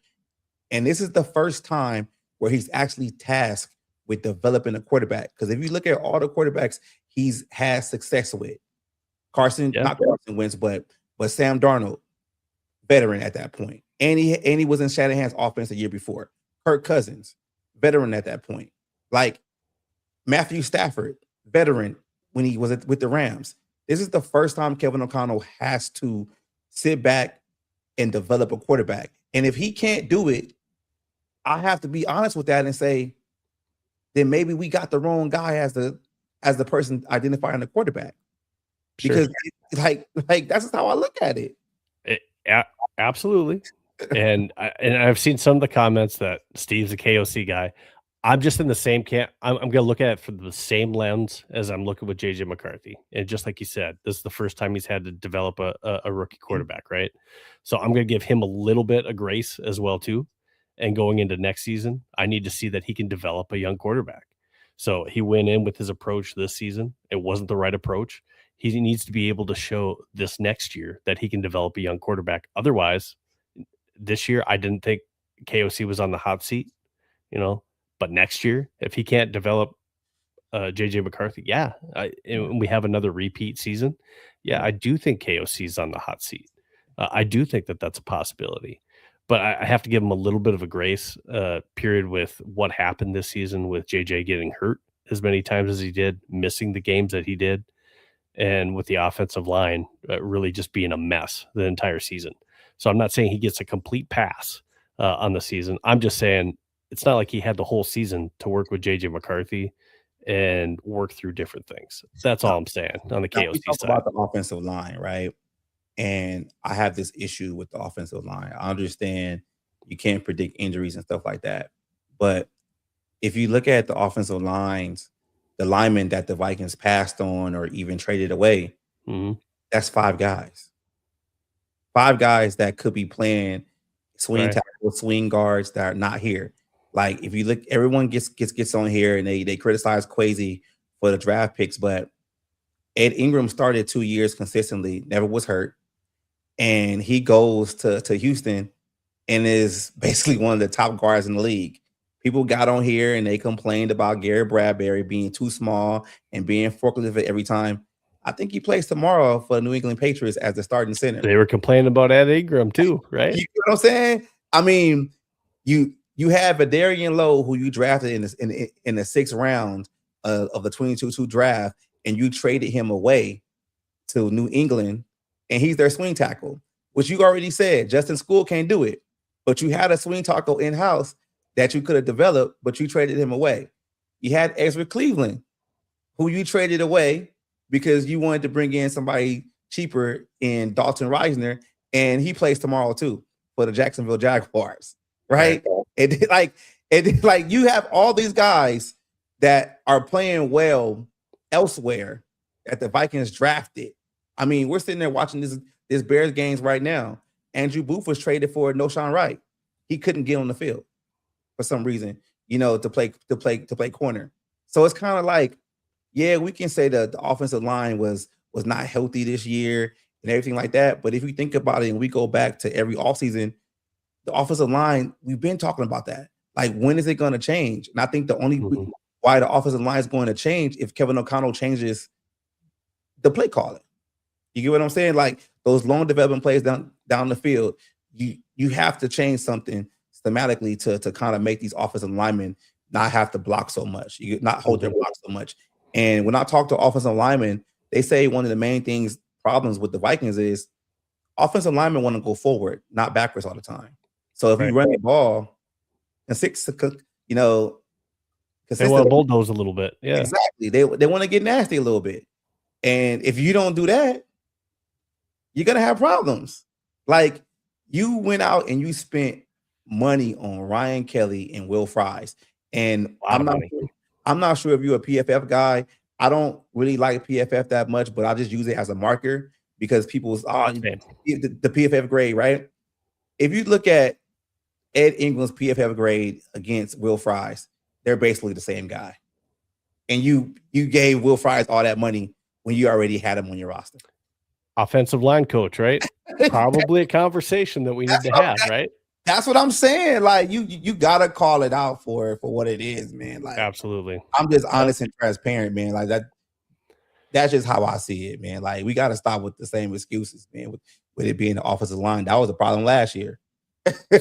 And this is the first time where he's actually tasked with developing a quarterback. Because if you look at all the quarterbacks he's had success with, not Carson Wentz, but Sam Darnold, veteran at that point. And he was in Shanahan's offense the year before. Kirk Cousins, veteran at that point. Like Matthew Stafford, veteran when he was with the Rams. This is the first time Kevin O'Connell has to sit back and develop a quarterback. And if he can't do it, I have to be honest with that and say, then maybe we got the wrong guy as the person identifying the quarterback. Because like that's just how I look at it. Absolutely. And I've seen some of the comments that Steve's a KOC guy. I'm just in the same camp. I'm going to look at it from the same lens as I'm looking with JJ McCarthy. And just like you said, this is the first time he's had to develop a rookie quarterback, right? So I'm going to give him a little bit of grace as well, too. And going into next season, I need to see that he can develop a young quarterback. So he went in with his approach this season. It wasn't the right approach. He needs to be able to show this next year that he can develop a young quarterback. Otherwise, this year I didn't think KOC was on the hot seat, but next year, if he can't develop JJ McCarthy, and we have another repeat season, I do think KOC is on the hot seat. I do think that that's a possibility, but I have to give him a little bit of a grace period with what happened this season with JJ getting hurt as many times as he did, missing the games that he did, and with the offensive line really just being a mess the entire season. So I'm not saying he gets a complete pass on the season. I'm just saying it's not like he had the whole season to work with JJ McCarthy and work through different things. That's all I'm saying on the KOC we talk side. about the offensive line, right? And I have this issue with the offensive line. I understand you can't predict injuries and stuff like that. But if you look at the offensive lines, the linemen that the Vikings passed on or even traded away, that's 5 guys. 5 guys that could be playing swing tackle, swing guards that are not here. Like if you look, everyone gets on here and they criticize Kwesi for the draft picks, but Ed Ingram started 2 years consistently, never was hurt, and he goes to Houston and is basically one of the top guards in the league. People got on here and they complained about Gary Bradbury being too small and being forklift every time. I think he plays tomorrow for the New England Patriots as the starting center. They were complaining about Ed Ingram too, right? You know what I'm saying? I mean, you have Adarian Lowe, who you drafted in the 6th round of the 22 draft, and you traded him away to New England, and he's their swing tackle, which you already said Justin Skol can't do it, but you had a swing tackle in house that you could have developed, but you traded him away. You had Ezra Cleveland, who you traded away because you wanted to bring in somebody cheaper in Dalton Reisner, and he plays tomorrow too for the Jacksonville Jaguars, right? And like you have all these guys that are playing well elsewhere that the Vikings drafted. I mean, we're sitting there watching this Bears games right now. Andrew Booth was traded for Noshawn Wright. He couldn't get on the field for some reason, to play corner. So it's kind of like, we can say that the offensive line was not healthy this year and everything like that. But if you think about it and we go back to every offseason, the offensive line, we've been talking about that. Like, when is it going to change? And I think the only why the offensive line is going to change if Kevin O'Connell changes the play calling. You get what I'm saying? Like those long development plays down the field, you have to change something schematically to kind of make these offensive linemen not have to block so much. You not hold their block so much. And when I talk to offensive linemen, they say one of the main problems with the Vikings is offensive linemen want to go forward, not backwards all the time. So if you run the ball and they want to bulldoze a little bit. Yeah, exactly. They want to get nasty a little bit. And if you don't do that, you're going to have problems. Like you went out and you spent money on Ryan Kelly and Will Fries. And I'm not sure if you're a PFF guy. I don't really like PFF that much, but I just use it as a marker because people's the PFF grade, right? If you look at Ed Ingram's PFF grade against Will Fries, they're basically the same guy. And you gave Will Fries all that money when you already had him on your roster. Offensive line coach, right? Probably a conversation that we need to have, right? That's what I'm saying. Like you gotta call it out for what it is, man. Like absolutely. I'm just honest and transparent, man. Like that's just how I see it, man. Like we gotta stop with the same excuses, man, with it being the offensive line. That was the problem last year.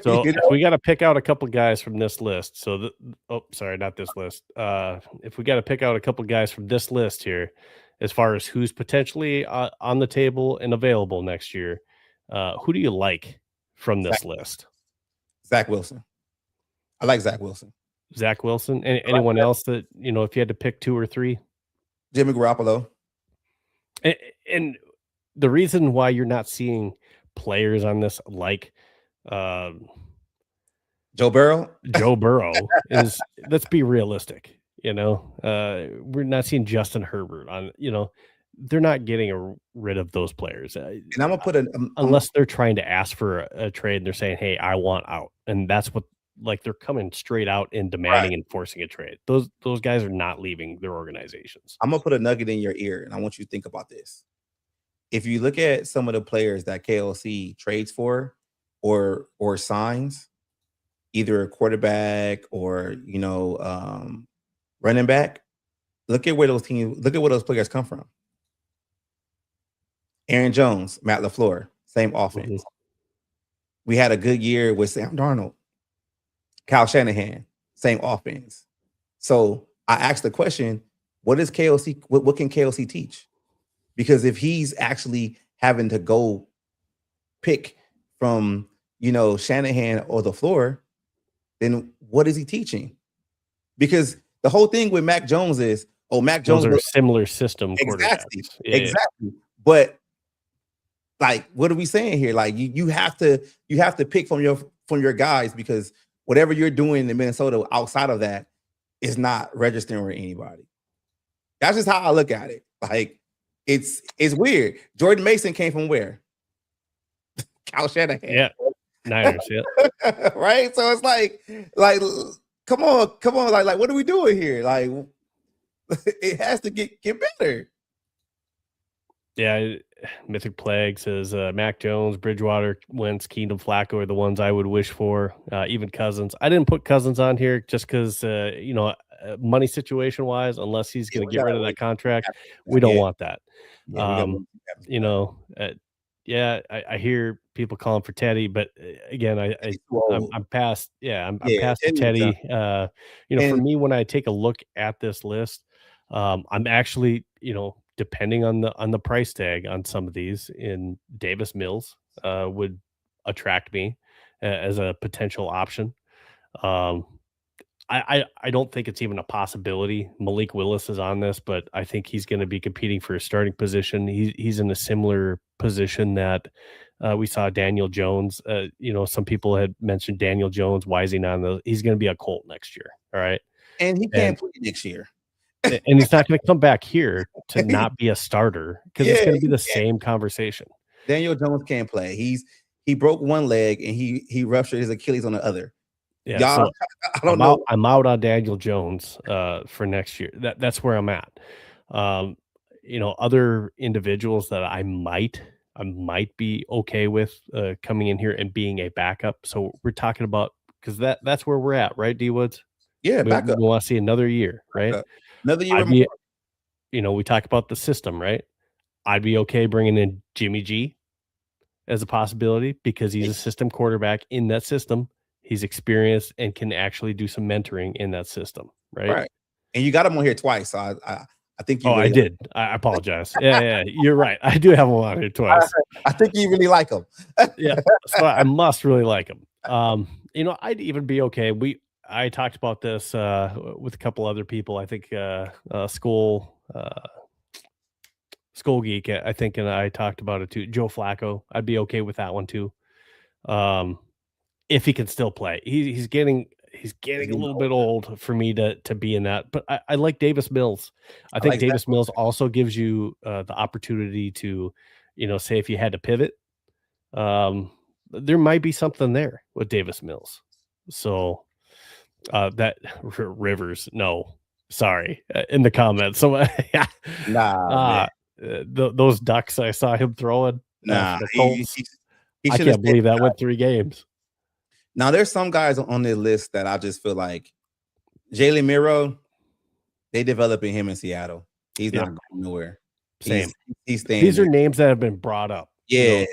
So if we got to pick out a couple guys from this list, not this list. If we got to pick out a couple guys from this list here, as far as who's potentially on the table and available next year, who do you like from this list? Zach Wilson. I like Zach Wilson. Zach Wilson. Anyone else that, if you had to pick 2 or 3? Jimmy Garoppolo. And the reason why you're not seeing players on this like Joe Burrow is, let's be realistic. We're not seeing Justin Herbert on, they're not getting rid of those players. And I'm gonna put unless they're trying to ask for a trade and they're saying, hey, I want out. And that's what like they're coming straight out and demanding and forcing a trade. Those guys are not leaving their organizations. I'm gonna put a nugget in your ear, and I want you to think about this. If you look at some of the players that KLC trades for or signs, either a quarterback or running back, look at where those players come from. Aaron Jones, Matt LaFleur, same offense. We had a good year with Sam Darnold. Kyle Shanahan, same offense. So I asked the question, what can KLC teach? Because if he's actually having to go pick from, Shanahan or the floor, then what is he teaching? Because the whole thing with Mac Jones is, Mac Jones are similar system exactly, quarterbacks. Exactly. Yeah. But like, what are we saying here? Like, you have to pick from your guys, because whatever you're doing in Minnesota outside of that is not registering with anybody. That's just how I look at it. Like, it's weird. Jordan Mason came from where? Kyle Shanahan. Yeah. Niners, yeah. Right? So it's like, come on. Like, what are we doing here? Like, it has to get better. Yeah, Mythic Plague says Mac Jones, Bridgewater, Wentz, Keenum, Flacco are the ones I would wish for. Even Cousins. I didn't put Cousins on here just because, money situation wise, unless he's going to get rid of that contract, we don't want that. I hear people calling for Teddy, but again, I'm past. Yeah, I'm past Teddy. For me, when I take a look at this list, I'm actually, depending on the price tag on some of these, in Davis Mills would attract me as a potential option. I don't think it's even a possibility. Malik Willis is on this, but I think he's going to be competing for a starting position. He's in a similar position that we saw Daniel Jones. Some people had mentioned Daniel Jones. Why is he not on the? He's going to be a Colt next year. All right, and he can't play next year. And he's not going to come back here to not be a starter, because it's going to be the same conversation. Daniel Jones can't play. He broke one leg and he ruptured his Achilles on the other. Yeah, so I don't know. I'm out on Daniel Jones for next year. That's where I'm at. Other individuals that I might be okay with coming in here and being a backup. So we're talking about, because that's where we're at, right, D Woods? Yeah, backup. We want to see another year, right? Another year. We talk about the system, right? I'd be okay bringing in Jimmy G as a possibility, because he's a system quarterback in that system. He's experienced and can actually do some mentoring in that system, right? Right. And you got him on here twice, so I think you. I did. I apologize. Yeah, you're right. I do have him on here twice. I think you really like him. Yeah, so I must really like him. I'd even be okay. I talked about this with a couple other people. I think Skol Geek, I think, and I talked about it too. Joe Flacco, I'd be okay with that one too. If he can still play, he's getting a little bit old for me to be in that. But I like Davis Mills. I think Davis Mills also gives you the opportunity to, say if you had to pivot, there might be something there with Davis Mills. So that Rivers, no, sorry, in the comments. So those ducks I saw him throwing. I can't believe that went 3 games. Now, there's some guys on this list that I just feel like Jalen Miro, they developing him in Seattle. He's not going nowhere. Same. He's staying. These are names that have been brought up. Yeah.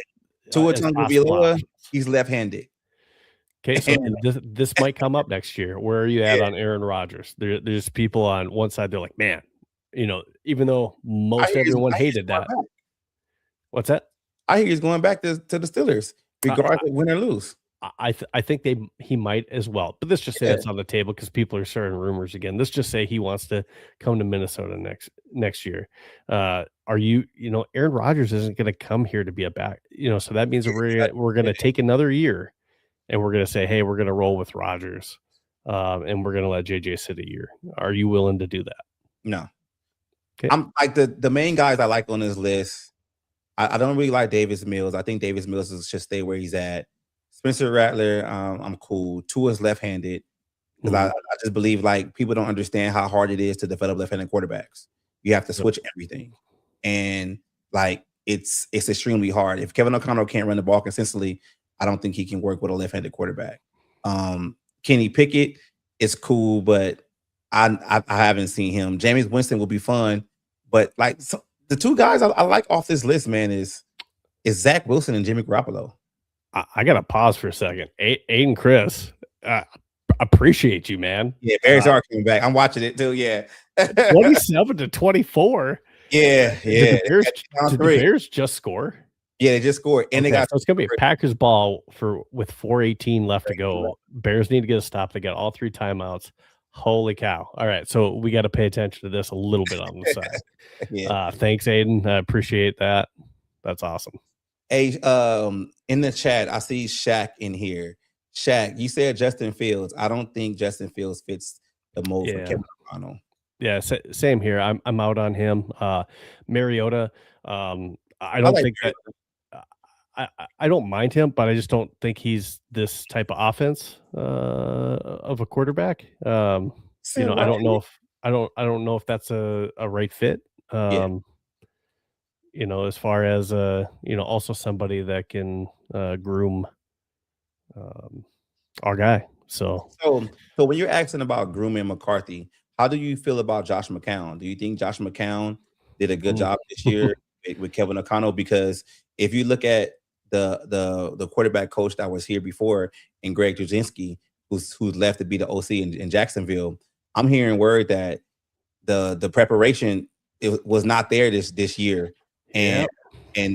Tua Tagovailoa, he's left-handed. Okay, so this might come up next year. Where are you at on Aaron Rodgers? There's people on one side, they're like, man, even though most everyone hated that. What's that? I hear he's going back to the Steelers, regardless of win or lose. I think he might as well, but let's just say that's on the table, because people are starting rumors again. Let's just say he wants to come to Minnesota next year. Aaron Rodgers isn't going to come here to be a back, so that means we're going to take another year, and we're going to say, hey, we're going to roll with Rodgers, and we're going to let JJ sit a year. Are you willing to do that? No. Okay. I'm like the main guys I like on this list. I don't really like Davis Mills. I think Davis Mills should stay where he's at. Spencer Rattler, I'm cool. Tua's left-handed because I just believe like people don't understand how hard it is to develop left-handed quarterbacks. You have to switch everything, and like it's extremely hard. If Kevin O'Connell can't run the ball consistently, I don't think he can work with a left-handed quarterback. Kenny Pickett is cool, but I haven't seen him. Jameis Winston will be fun, but like the two guys I like off this list, man, is Zach Wilson and Jimmy Garoppolo. I gotta pause for a second. Aiden Chris, appreciate you, man. Yeah, Bears are coming back. I'm watching it too. Yeah, 27-24. Yeah. Did the Bears just score? Yeah, they just scored, and so it's gonna be a Packers ball with 4:18 left to go. Bears need to get a stop. They got all 3 timeouts. Holy cow! All right, so we got to pay attention to this a little bit on the side. Thanks, Aiden. I appreciate that. That's awesome. Hey, in the chat, I see Shaq in here. Shaq, you said Justin Fields. I don't think Justin Fields fits the mold for Kevin O'Connell. Yeah, same here. I'm out on him. Mariota. I don't think that. I don't mind him, but I just don't think he's this type of offense of a quarterback. I don't know if that's a right fit. As far as also somebody that can groom our guy. So when you're asking about grooming McCarthy, how do you feel about Josh McCown? Do you think Josh McCown did a good job this year with Kevin O'Connell? Because if you look at the quarterback coach that was here before, and Greg Drudzinski, who's left to be the OC in Jacksonville, I'm hearing word that the preparation was not there this year, and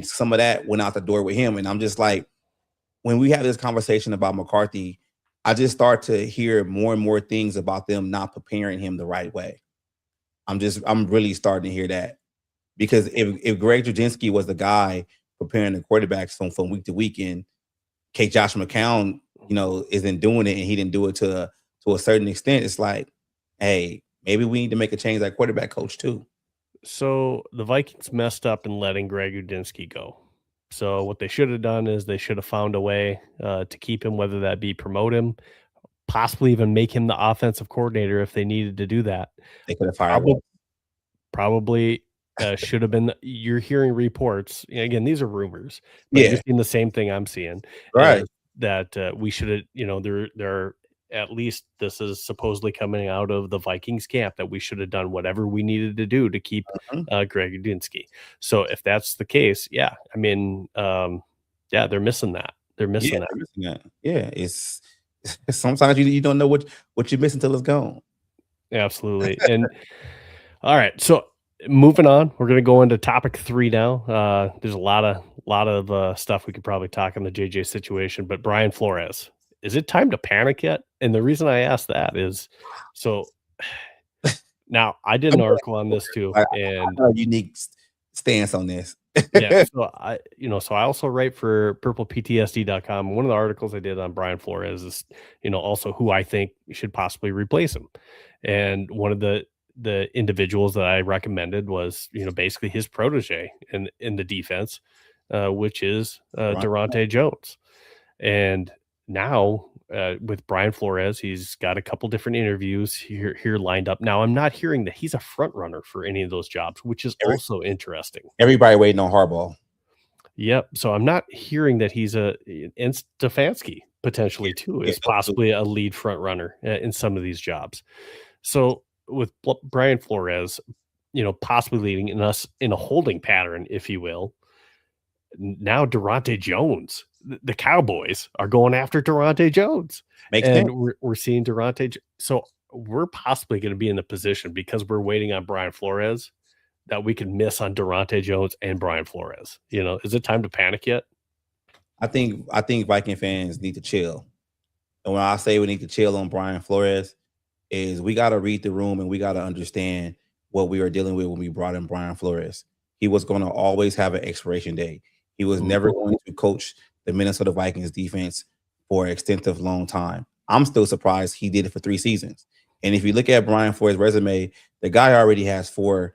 some of that went out the door with him. And I'm just like, when we have this conversation about McCarthy, I just start to hear more and more things about them not preparing him the right way. I'm really starting to hear that, because if Greg Drudzinski was the guy preparing the quarterbacks from week to week, and Josh McCown, isn't doing it, and he didn't do it to a certain extent, it's like, hey, maybe we need to make a change like quarterback coach too. So the Vikings messed up in letting Greg Drudzinski go. So what they should have done is they should have found a way to keep him, whether that be promote him, possibly even make him the offensive coordinator if they needed to do that. They could have fired him. Probably should have been. You're hearing reports. Again, these are rumors. But you're seeing the same thing I'm seeing. Right. That we should have, there at least this is supposedly coming out of the Vikings camp, that we should have done whatever we needed to do to keep Greg Drudzinski. So if that's the case, they're missing that. They're missing that. Yeah, it's sometimes you don't know what you're missing till it's gone. Absolutely. And all right, so moving on, we're going to go into topic 3 now. There's a lot of stuff we could probably talk on the JJ situation, but Brian Flores, is it time to panic yet? And the reason I ask that is, so now I did an article on this too, and a unique stance on this. So I also write for purpleptsd.com. One of the articles I did on Brian Flores is, also who I think should possibly replace him. And one of the individuals that I recommended was, basically his protege in the defense, which is Durante Jones. And now with Brian Flores, he's got a couple different interviews here lined up. Now, I'm not hearing that he's a front runner for any of those jobs, which is also interesting. Everybody waiting on Harbaugh. Yep. So I'm not hearing that he's and Stefanski potentially too is possibly a lead front runner in some of these jobs. So with Brian Flores, possibly leading us in a holding pattern, if you will. Now Durante Jones, the Cowboys are going after Durante Jones. Makes sense. We're seeing Durante. So we're possibly going to be in a position, because we're waiting on Brian Flores, that we can miss on Durante Jones and Brian Flores. Is it time to panic yet? I think Viking fans need to chill. And when I say we need to chill on Brian Flores, is we got to read the room, and we got to understand what we are dealing with when we brought in Brian Flores. He was going to always have an expiration date. He was never going to coach the Minnesota Vikings defense for an extensive long time. I'm still surprised he did it for 3 seasons. And if you look at Brian Flores' resume, the guy already has four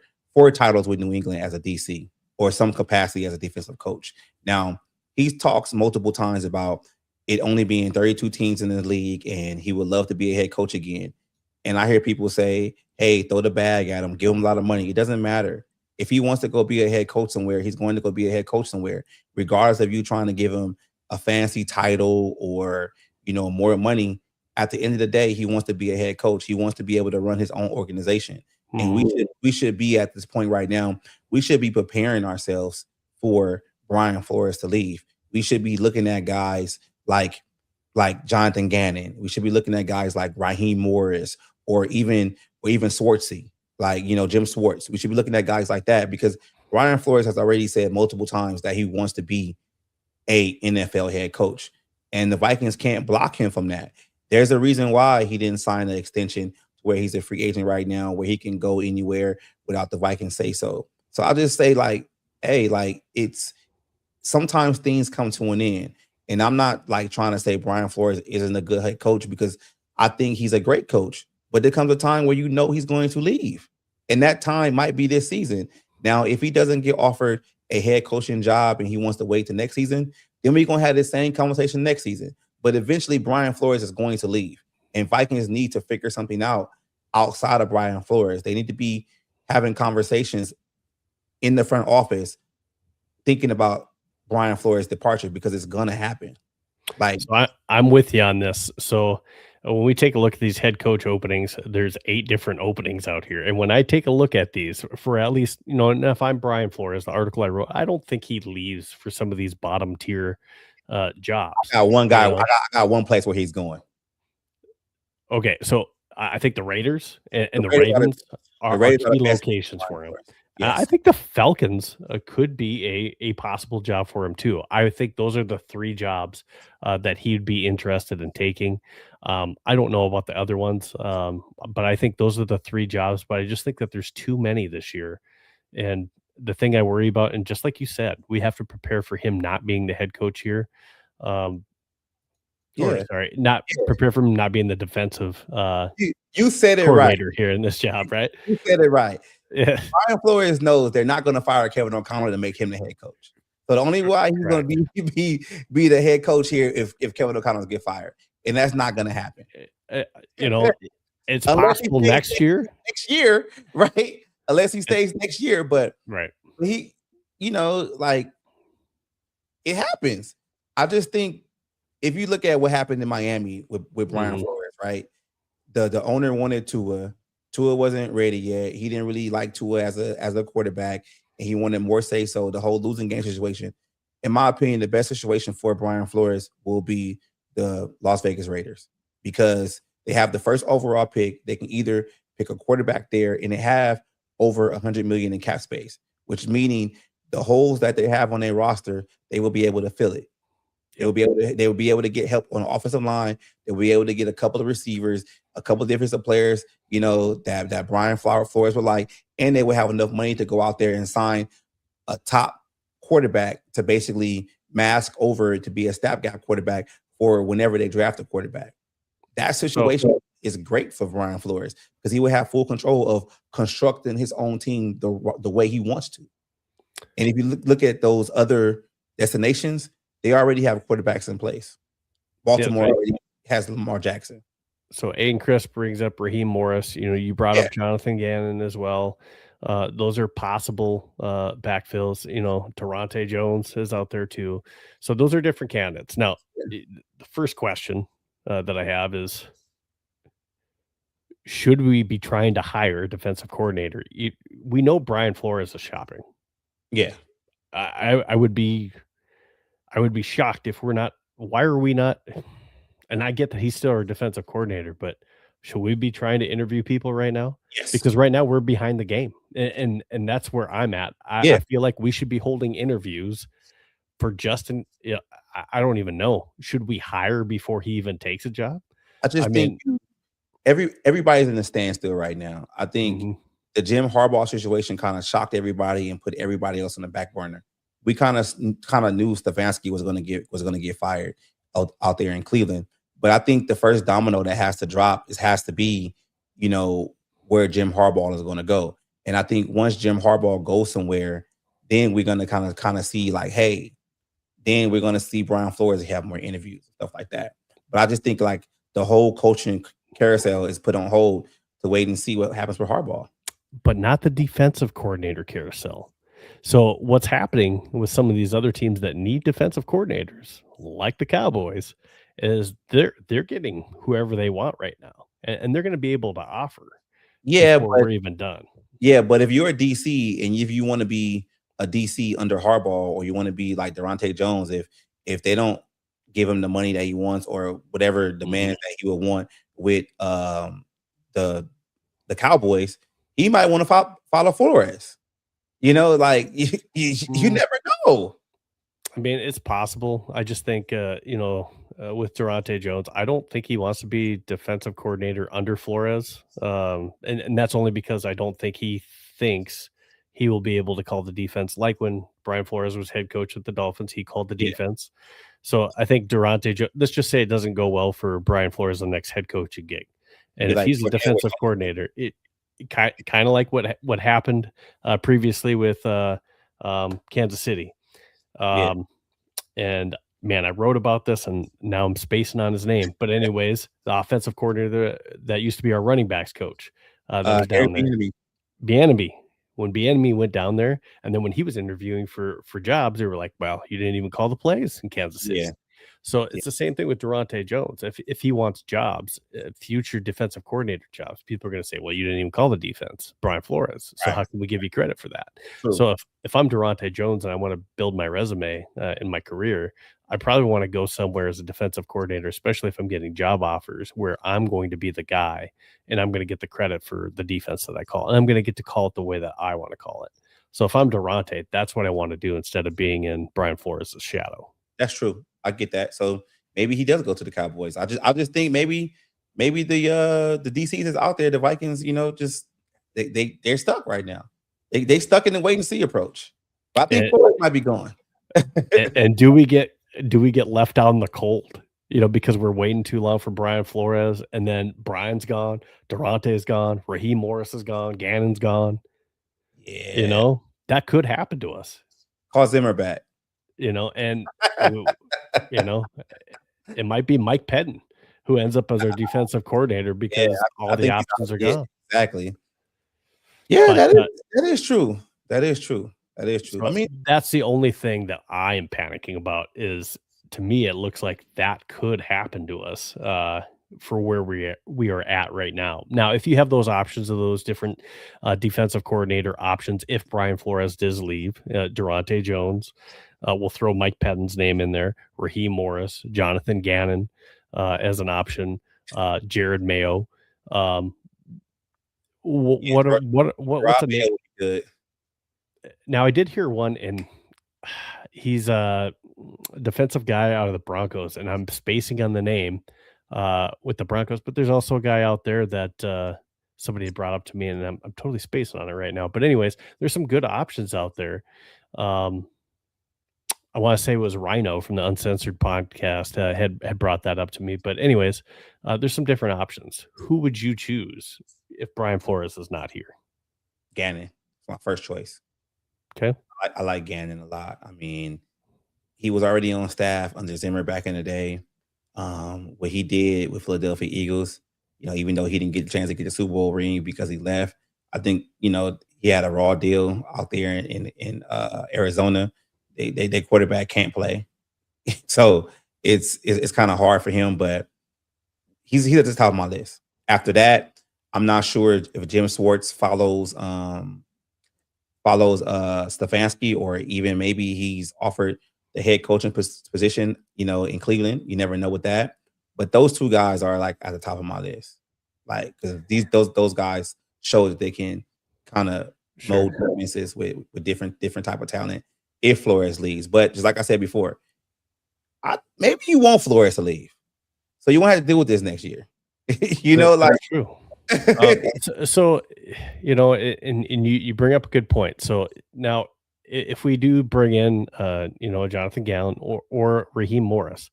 titles with New England as a DC, or some capacity as a defensive coach. Now, he talks multiple times about it only being 32 teams in the league, and he would love to be a head coach again. And I hear people say, hey, throw the bag at him, give him a lot of money. It doesn't matter. If he wants to go be a head coach somewhere, he's going to go be a head coach somewhere, regardless of you trying to give him a fancy title or, more money. At the end of the day, he wants to be a head coach. He wants to be able to run his own organization. And we should be at this point right now. We should be preparing ourselves for Brian Flores to leave. We should be looking at guys like Jonathan Gannon. We should be looking at guys like Raheem Morris or even Swartzy, like, Jim Swartz. We should be looking at guys like that because Brian Flores has already said multiple times that he wants to be a NFL head coach, and the Vikings can't block him from that. There's a reason why he didn't sign an extension where he's a free agent right now, where he can go anywhere without the Vikings say so. So I'll just say, it's sometimes things come to an end. And I'm not trying to say Brian Flores isn't a good head coach, because I think he's a great coach. But there comes a time where he's going to leave. And that time might be this season. Now, if he doesn't get offered a head coaching job and he wants to wait till next season, then we're going to have the same conversation next season. But eventually, Brian Flores is going to leave. And Vikings need to figure something out outside of Brian Flores. They need to be having conversations in the front office thinking about Brian Flores' departure, because it's going to happen. So I'm with you on this. So when we take a look at these head coach openings, there's 8 different openings out here. And when I take a look at these, for at least, and if I'm Brian Flores, the article I wrote, I don't think he leaves for some of these bottom tier jobs. I got one guy. I got one place where he's going. Okay, so I think the Raiders and the Ravens are key locations for him. Yes. I think the Falcons could be a possible job for him too. I think those are the 3 jobs that he'd be interested in taking. I don't know about the other ones, but I think those are the 3 jobs. But I just think that there's too many this year. And the thing I worry about, and just like you said, we have to prepare for him not being the head coach here. Prepare for him not being the defensive you said it right here in this job, right? You said it right. Yeah. Brian Flores knows they're not going to fire Kevin O'Connell to make him the head coach. So the only way he's going to be the head coach here if Kevin O'Connell get fired, and that's not going to happen. It's possible next year. Next year, right? Unless he stays next year, but he, it happens. I just think if you look at what happened in Miami with Brian Flores, right? The owner wanted Tua. Tua wasn't ready yet. He didn't really like Tua as a quarterback, and he wanted more say so. The whole losing game situation, in my opinion, the best situation for Brian Flores will be the Las Vegas Raiders, because they have the first overall pick. They can either pick a quarterback there, and they have over $100 million in cap space, which meaning the holes that they have on their roster, they will be able to fill it. They will be able to get help on the offensive line. They'll be able to get a couple of receivers, a couple of defensive players, that Brian Flores would like, and they will have enough money to go out there and sign a top quarterback to basically mask over to be a stopgap quarterback for whenever they draft a quarterback. That situation is great for Brian Flores, because he will have full control of constructing his own team the way he wants to. And if you look at those other destinations, they already have quarterbacks in place. Baltimore already has Lamar Jackson. So Aiden Chris brings up Raheem Morris. You brought up Jonathan Gannon as well. Those are possible backfills. Taronte Jones is out there too. So those are different candidates. Now, the first question that I have is, should we be trying to hire a defensive coordinator? We know Brian Flores is shopping. Yeah. I would be shocked if we're not. Why are we not? And I get that he's still our defensive coordinator, but should we be trying to interview people right now? Yes. Because right now we're behind the game, and that's where I'm at. I feel like we should be holding interviews for Justin. I don't even know. Should we hire before he even takes a job? I think everybody's in a standstill right now. I think the Jim Harbaugh situation kind of shocked everybody and put everybody else on the back burner. We kind of knew Stefanski was going to get fired out there in Cleveland. But I think the first domino that has to drop has to be, where Jim Harbaugh is going to go. And I think once Jim Harbaugh goes somewhere, then we're going to kind of see like, hey, then we're going to see Brian Flores have more interviews and stuff like that. But I just think like the whole coaching carousel is put on hold to wait and see what happens with Harbaugh. But not the defensive coordinator carousel. So what's happening with some of these other teams that need defensive coordinators, like the Cowboys, is they're getting whoever they want right now, and they're going to be able to offer Yeah, before but we're even done. yeah, but if you're a DC and if you want to be a DC under Harbaugh, or you want to be like Durante Jones, if they don't give him the money that he wants or whatever demands that he would want with the Cowboys, he might want to follow Flores. You know, like you never know. I mean, it's possible. I just think, with Durante Jones, I don't think he wants to be defensive coordinator under Flores. And that's only because I don't think he thinks he will be able to call the defense like when Brian Flores was head coach at the Dolphins. He called the defense. So I think let's just say it doesn't go well for Brian Flores, the next head coaching gig. And if he's a defensive coordinator, it kind of like what happened previously with Kansas City. And man, I wrote about this and now I'm spacing on his name. But anyways, the offensive coordinator that used to be our running backs coach that was down there. Bieniemy. When Bieniemy went down there, and then when he was interviewing for jobs, they were like, well, you didn't even call the plays in Kansas City. Yeah. So it's the same thing with Durante Jones. If he wants jobs, future defensive coordinator jobs, people are going to say, well, you didn't even call the defense, Brian Flores. So how can we give you credit for that? True. So if I'm Durante Jones and I want to build my resume in my career, I probably want to go somewhere as a defensive coordinator, especially if I'm getting job offers where I'm going to be the guy and I'm going to get the credit for the defense that I call. And I'm going to get to call it the way that I want to call it. So if I'm Durante, that's what I want to do instead of being in Brian Flores' shadow. That's true. I get that. So maybe he does go to the Cowboys. I just think maybe the DCs is out there. The Vikings, just they're stuck right now. They stuck in the wait and see approach. But I think Flores might be gone. and do we get left out in the cold? Because we're waiting too long for Brian Flores, and then Brian's gone, Durante's gone, Raheem Morris is gone, Gannon's gone. Yeah, that could happen to us. Call Zimmer back. And it might be Mike Pettin who ends up as our defensive coordinator because all the options are gone. Exactly. Yeah, that is true. That is true. So, I mean, that's the only thing that I am panicking about is, to me, it looks like that could happen to us for where we are at right now. Now, if you have those options of those different defensive coordinator options, if Brian Flores does leave, Durante Jones, we'll throw Mike Pettin's name in there, Raheem Morris, Jonathan Gannon as an option, Jared Mayo. What's the name? Good. Now, I did hear one, and he's a defensive guy out of the Broncos, and I'm spacing on the name with the Broncos, but there's also a guy out there that somebody had brought up to me, and I'm totally spacing on it right now. But anyways, there's some good options out there. I want to say it was Rhino from the Uncensored podcast had brought that up to me. But anyways, there's some different options. Who would you choose if Brian Flores is not here? Gannon. It's my first choice. Okay. I like Gannon a lot. I mean, he was already on staff under Zimmer back in the day. What he did with Philadelphia Eagles, even though he didn't get a chance to get the Super Bowl ring because he left, I think, he had a raw deal out there in Arizona. Their quarterback can't play. So it's kind of hard for him, but he's at the top of my list. After that, I'm not sure if Jim Schwartz follows Stefanski, or even maybe he's offered the head coaching position, in Cleveland. You never know with that. But those two guys are like at the top of my list. Like, because those guys show that they can kind of mold defenses with different type of talent if Flores leaves. But just like I said before, maybe you want Flores to leave, so you won't have to deal with this next year. That's true. So you bring up a good point. So now, if we do bring in Jonathan Gannon or Raheem Morris,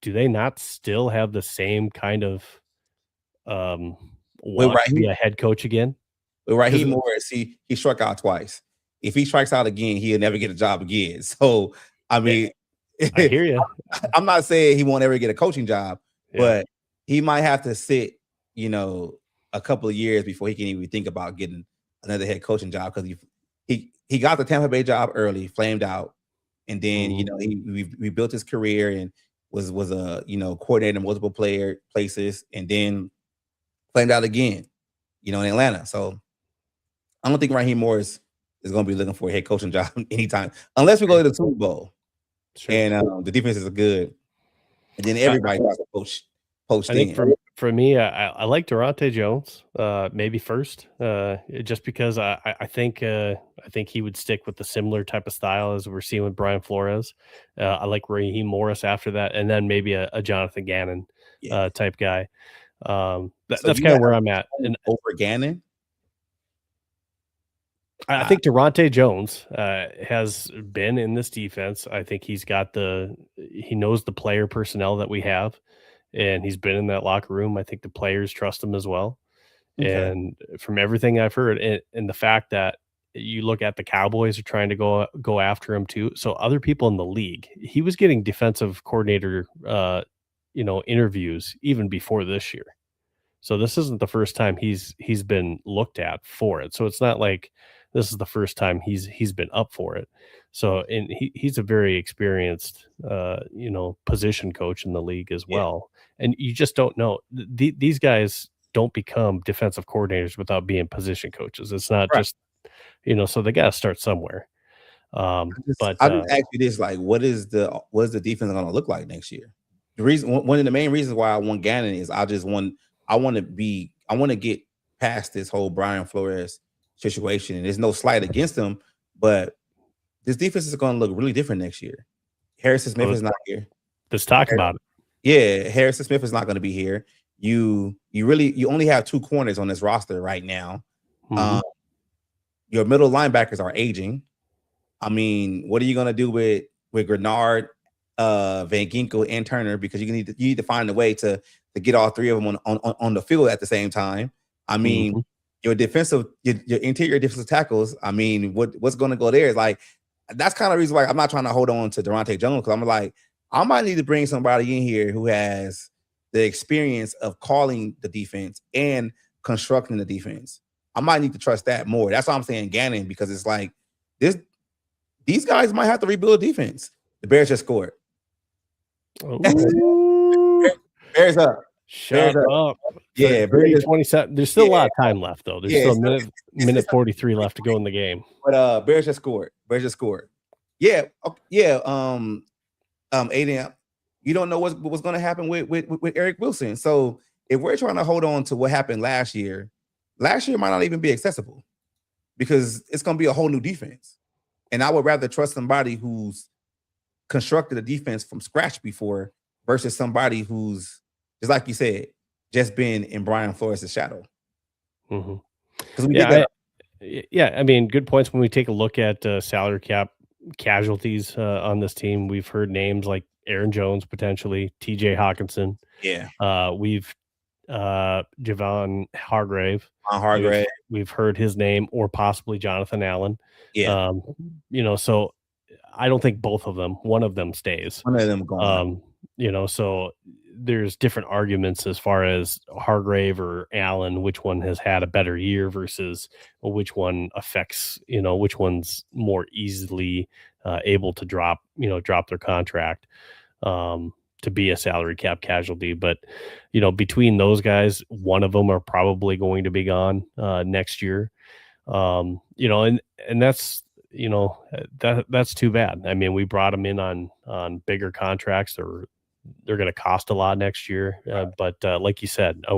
do they not still have the same kind of want to be a head coach again? Well, Raheem Morris, he struck out twice. If he strikes out again, he'll never get a job again. So I mean, I hear you. I'm not saying he won't ever get a coaching job, Yeah. but he might have to sit, a couple of years before he can even think about getting another head coaching job because he got the Tampa Bay job early, flamed out, and then he rebuilt his career and was a coordinator in multiple places, and then flamed out again, in Atlanta. So I don't think Raheem Morris is going to be looking for a head coaching job anytime unless we go to the Super Bowl. Sure. And the defenses are good, and then everybody starts to poach I think in. for me, I like Durante Jones, maybe first, just because I think he would stick with the similar type of style as we're seeing with Brian Flores. I like Raheem Morris after that, and then maybe a Jonathan Gannon type guy. That's kind of where I'm at. And over Gannon, I think Durante Jones has been in this defense. I think he knows the player personnel that we have, and he's been in that locker room. I think the players trust him as well. Okay. And from everything I've heard, and the fact that you look at the Cowboys are trying to go after him too. So other people in the league, he was getting defensive coordinator, interviews even before this year. So this isn't the first time he's been looked at for it. So it's not like this is the first time he's been up for it. So and he's a very experienced position coach in the league as well. And you just don't know. These guys don't become defensive coordinators without being position coaches. It's not just so they got to start somewhere. I just ask you this: like, what is the defense going to look like next year? The reason, one of the main reasons why I want Gannon is I want to get past this whole Brian Flores situation. And there's no slight against him, but this defense is going to look really different next year. Harrison Smith is not here. Let's talk about it. Yeah, Harrison Smith is not going to be here. You only have 2 corners on this roster right now. Mm-hmm. Your middle linebackers are aging. I mean, what are you going to do with Grenard, Van Ginkel, and Turner? Because you need to find a way to get all 3 of them on the field at the same time. I mean, your interior defensive tackles. I mean, what's going to go there is like that's kind of the reason why I'm not trying to hold on to Durante Jones, because I'm like, I might need to bring somebody in here who has the experience of calling the defense and constructing the defense. I might need to trust that more. That's why I'm saying Gannon, because it's like these guys might have to rebuild defense. The Bears just scored. Bears up. Shut up. Yeah, 30-27. There's still a lot of time left, though. There's still a minute 43 left to go in the game. But Bears just scored. Yeah. Aiden, you don't know what's going to happen with Eric Wilson. So if we're trying to hold on to what happened last year might not even be accessible because it's going to be a whole new defense. And I would rather trust somebody who's constructed a defense from scratch before versus somebody who's, just like you said, just been in Brian Flores' shadow. Mm-hmm. I mean, good points. When we take a look at salary cap casualties on this team, we've heard names like Aaron Jones, potentially TJ Hawkinson. Yeah. We've Javon Hargrave. We've heard his name, or possibly Jonathan Allen. Yeah. So I don't think both of them, one of them stays. One of them gone. So there's different arguments as far as Hargrave or Allen, which one has had a better year versus which one affects, which one's more easily able to drop their contract to be a salary cap casualty. But, between those guys, one of them are probably going to be gone next year. And that's, that's too bad. I mean, we brought them in on bigger contracts. They're going to cost a lot next year. But like you said, are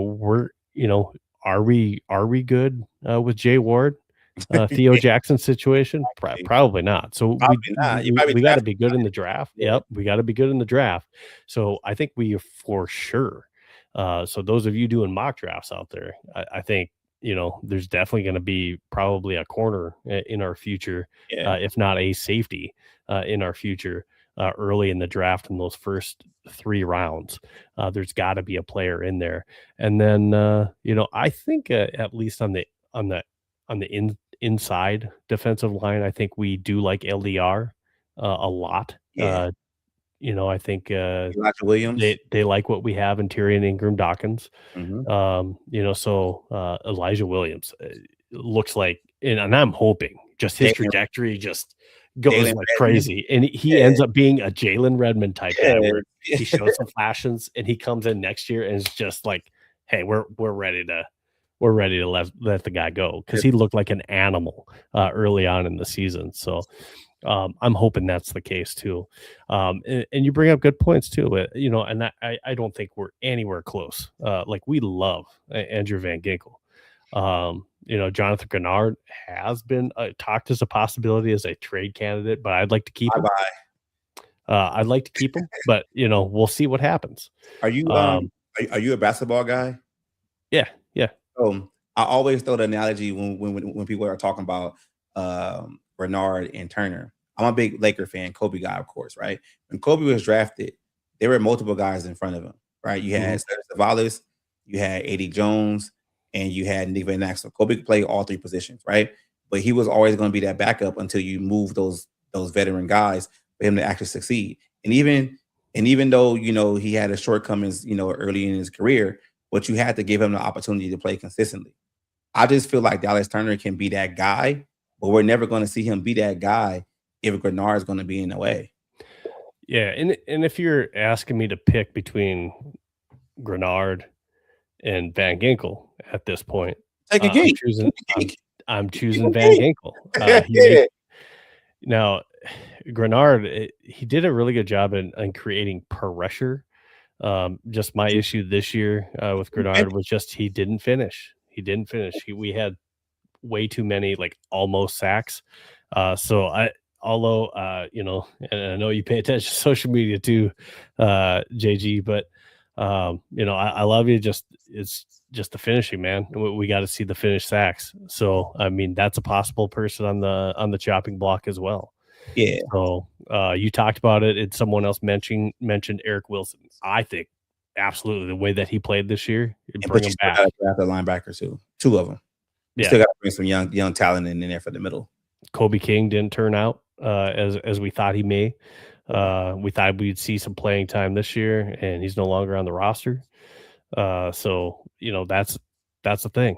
we good with Jay Ward, Theo Jackson situation? Probably not. So we got to be good in the draft. Yep. We got to be good in the draft. So I think we are for sure. So those of you doing mock drafts out there, I think, there's definitely going to be probably a corner in our future, if not a safety in our future early in the draft in those first 3 rounds. There's got to be a player in there. And then, I think at least on the inside defensive line, I think we do like LDR. a lot. Yeah. I think Elijah Williams. they like what we have in Tyrion Ingram Dawkins. Mhm. Elijah Williams looks like, and I'm hoping just his Jalen trajectory just goes Jalen like Redmond. crazy, and he Yeah. ends up being a Jalen Redmond type Yeah. guy where he shows some flashes and he comes in next year and it's just like, hey, we're ready to let the guy go, because he looked like an animal early on in the season. So I'm hoping that's the case too. And you bring up good points too. And I don't think we're anywhere close. Like, we love Andrew Van Ginkel. Jonathan Grenard has been talked as a possibility as a trade candidate, but I'd like to keep him. I'd like to keep him, but we'll see what happens. Are you are you a basketball guy? Yeah. I always throw the analogy when people are talking about Bernard and Turner. I'm a big Laker fan, Kobe guy, of course, right? When Kobe was drafted, there were multiple guys in front of him, right? You had Serge Savalas, you had A.D. Jones, and you had Nick Van Exel. Kobe could play all three positions, right? But he was always going to be that backup until you move those veteran guys for him to actually succeed. And even though he had his shortcomings, early in his career, but you had to give him the opportunity to play consistently. I just feel like Dallas Turner can be that guy, but we're never going to see him be that guy if Grenard is going to be in the way. Yeah, and if you're asking me to pick between Grenard and Van Ginkel at this point, Take a geek. I'm choosing Van Ginkel. Now, Grenard, he did a really good job in creating pressure. Just my issue this year with Grenard was just he didn't finish. We had way too many like almost sacks. Although and I know you pay attention to social media too, JG, but I love you. It's just the finishing, man. We got to see the finished sacks. So I mean, that's a possible person on the chopping block as well. Yeah. So you talked about it, and someone else mentioned Eric Wilson. I think absolutely the way that he played this year, bring him back. Draft a linebacker too. Two of them. You still got to bring some young talent in there for the middle. Kobe King didn't turn out as we thought he may. We thought we'd see some playing time this year, and he's no longer on the roster. So that's the thing.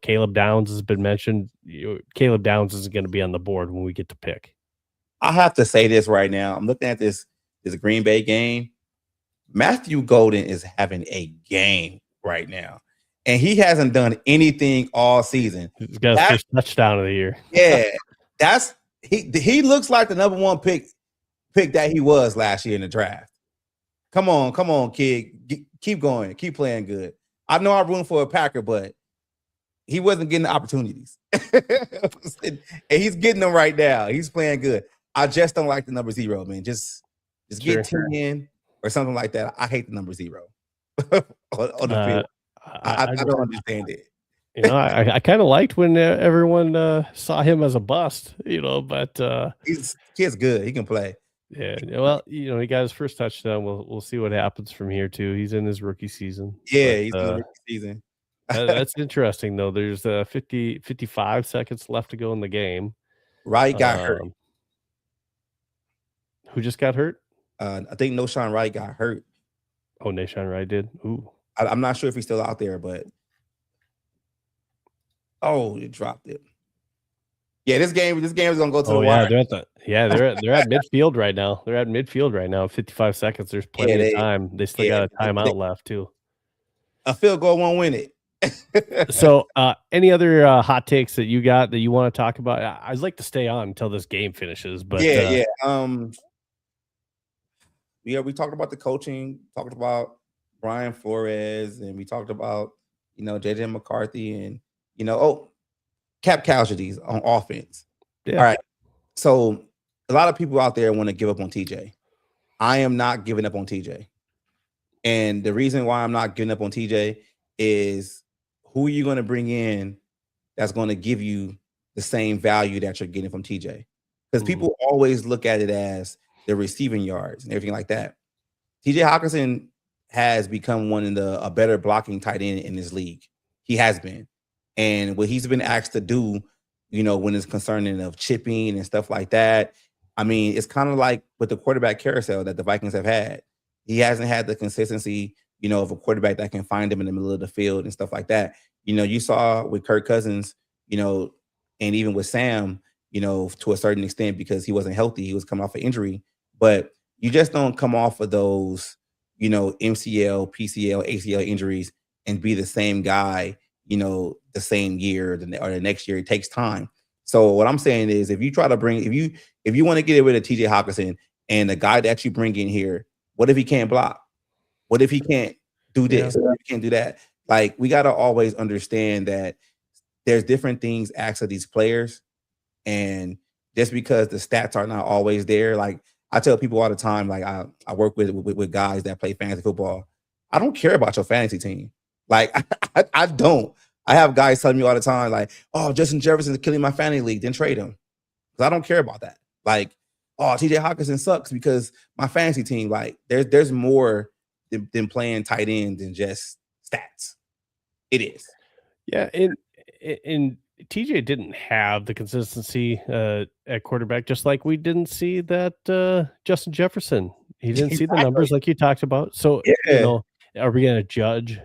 Caleb Downs has been mentioned. Caleb Downs isn't going to be on the board when we get to pick. I have to say this right now. I'm looking at this Green Bay game. Matthew Golden is having a game right now, and he hasn't done anything all season. He's got his first touchdown of the year. Yeah, he looks like the number one pick that he was last year in the draft. Come on, kid. Keep going. Keep playing good. I know I'm rooting for a Packer, but he wasn't getting the opportunities. And he's getting them right now. He's playing good. I just don't like the number 0, man. Just get 10 or something like that. I hate the number 0 on the field. I don't understand it. I kind of liked when everyone saw him as a bust, but kid's good. He can play. Yeah, well, he got his first touchdown. We'll see what happens from here too. He's in his rookie season. Yeah, he's in the rookie season. That's interesting though. There's 55 seconds left to go in the game. Wright got hurt. Who just got hurt? I think Noshawn Wright got hurt. Oh, Noshawn Wright did. Ooh, I'm not sure if he's still out there, but it dropped it. Yeah, this game is gonna go to the wire. They're at midfield right now. They're at midfield right now. 55 seconds. There's plenty of time. They still got a timeout left too. A field goal won't win it. So, any other hot takes that you got that you want to talk about? I'd like to stay on until this game finishes. But we talked about the coaching, talked about Brian Flores, and we talked about JJ McCarthy and cap casualties on offense. Yeah. All right. So a lot of people out there want to give up on TJ. I am not giving up on TJ. And the reason why I'm not giving up on TJ is, who are you going to bring in that's going to give you the same value that you're getting from TJ? Because people always look at it as the receiving yards and everything like that. TJ Hawkinson has become one of a better blocking tight end in this league. He has been. And what he's been asked to do, when it's concerning of chipping and stuff like that, I mean, it's kind of like with the quarterback carousel that the Vikings have had. He hasn't had the consistency, of a quarterback that can find him in the middle of the field and stuff like that. You saw with Kirk Cousins, and even with Sam, to a certain extent because he wasn't healthy, he was coming off an injury. But you just don't come off of those, MCL, PCL, ACL injuries and be the same guy, the same year or the next year. It takes time. So what I'm saying is, if you try to bring, if you want to get rid of TJ Hawkinson and the guy that you bring in here, what if he can't block? What if he can't do this? What if he can't do that? Like, we got to always understand that there's different things asked of these players, and just because the stats are not always there, like I tell people all the time, like I work with guys that play fantasy football. I don't care about your fantasy team. Like I don't. I have guys telling me all the time, like, "Oh, Justin Jefferson is killing my fantasy league. Then trade him," because I don't care about that. Like, "Oh, TJ Hawkinson sucks because my fantasy team." Like, there's more than playing tight end than just stats. It is. Yeah, and TJ didn't have the consistency at quarterback, just like we didn't see that Justin Jefferson. He didn't see the numbers like you talked about. So, Yeah. are we going to judge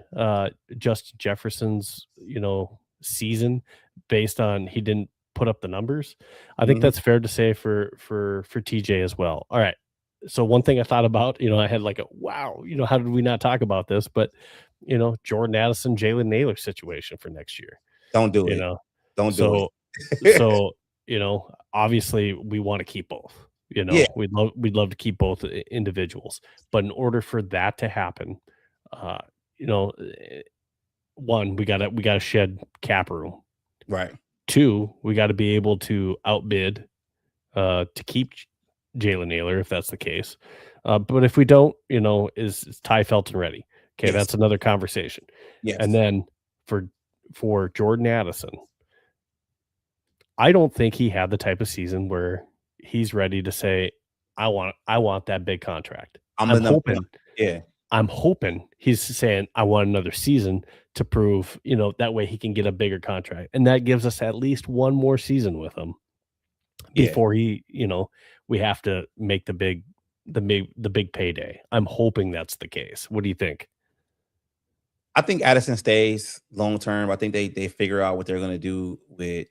Justin Jefferson's season based on he didn't put up the numbers? I think that's fair to say for TJ as well. All right. So one thing I thought about, I had like a wow, how did we not talk about this? But Jordan Addison, Jalen Naylor situation for next year. Don't do it. Don't do it. So, obviously we want to keep both. Yeah. We'd love to keep both individuals. But in order for that to happen, one, we gotta shed cap room. Right. Two, we got to be able to outbid to keep Jalen Naylor if that's the case. But if we don't, is Ty Felton ready? Okay, Yes. that's another conversation. Yes. And then for Jordan Addison, I don't think he had the type of season where he's ready to say, I want that big contract. I'm hoping he's saying, I want another season to prove, that way he can get a bigger contract. And that gives us at least one more season with him before he, we have to make the big payday. I'm hoping that's the case. What do you think? I think Addison stays long term. I think they figure out what they're going to do with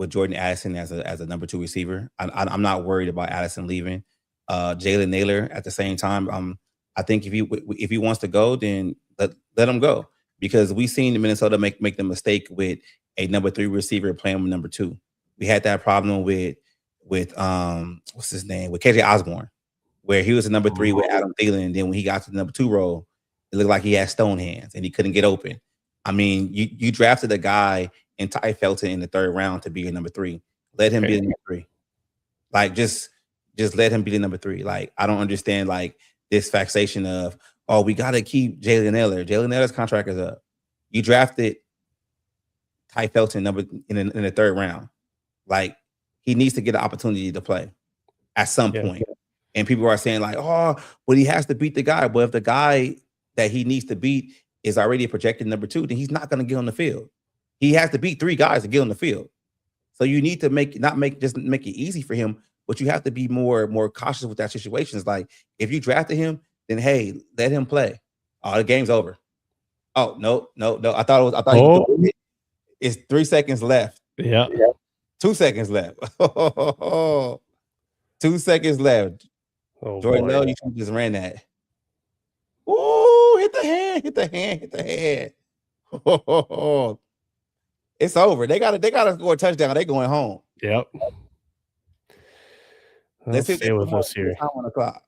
Jordan Addison as a number 2 receiver. I'm not worried about Addison leaving. Jalen Naylor at the same time. I think if he wants to go, then let him go, because we've seen Minnesota make the mistake with a number 3 receiver playing with number 2. We had that problem with what's his name, with KJ Osborne, where he was a number 3 with Adam Thielen, and then when he got to the number 2 role, it looked like he had stone hands and he couldn't get open. I mean, you drafted a guy in Ty Felton in the 3rd round to be your number 3. Let him be the number 3. Like, just let him be the number 3. Like, I don't understand like this fixation of, oh, we got to keep Jalen Naylor. Jalen Naylor's contract is up. You drafted Ty Felton in the 3rd round. Like, he needs to get an opportunity to play at some point. And people are saying like, oh, well, he has to beat the guy. But if the guy that he needs to beat is already a projected number 2, then he's not going to get on the field. He has to beat 3 guys to get on the field. So you need to make it easy for him, but you have to be more cautious with that situation. It's like, if you drafted him, then hey, let him play. Oh, the game's over. Oh, no. I thought it's 3 seconds left. Yeah. 2 seconds left. 2 seconds left. Oh, Jordan, no, you just ran that. Ooh, hit the hand. Oh, it's over. They gotta score a touchdown. They going home. Yep. Let's stay with us here. On the clock.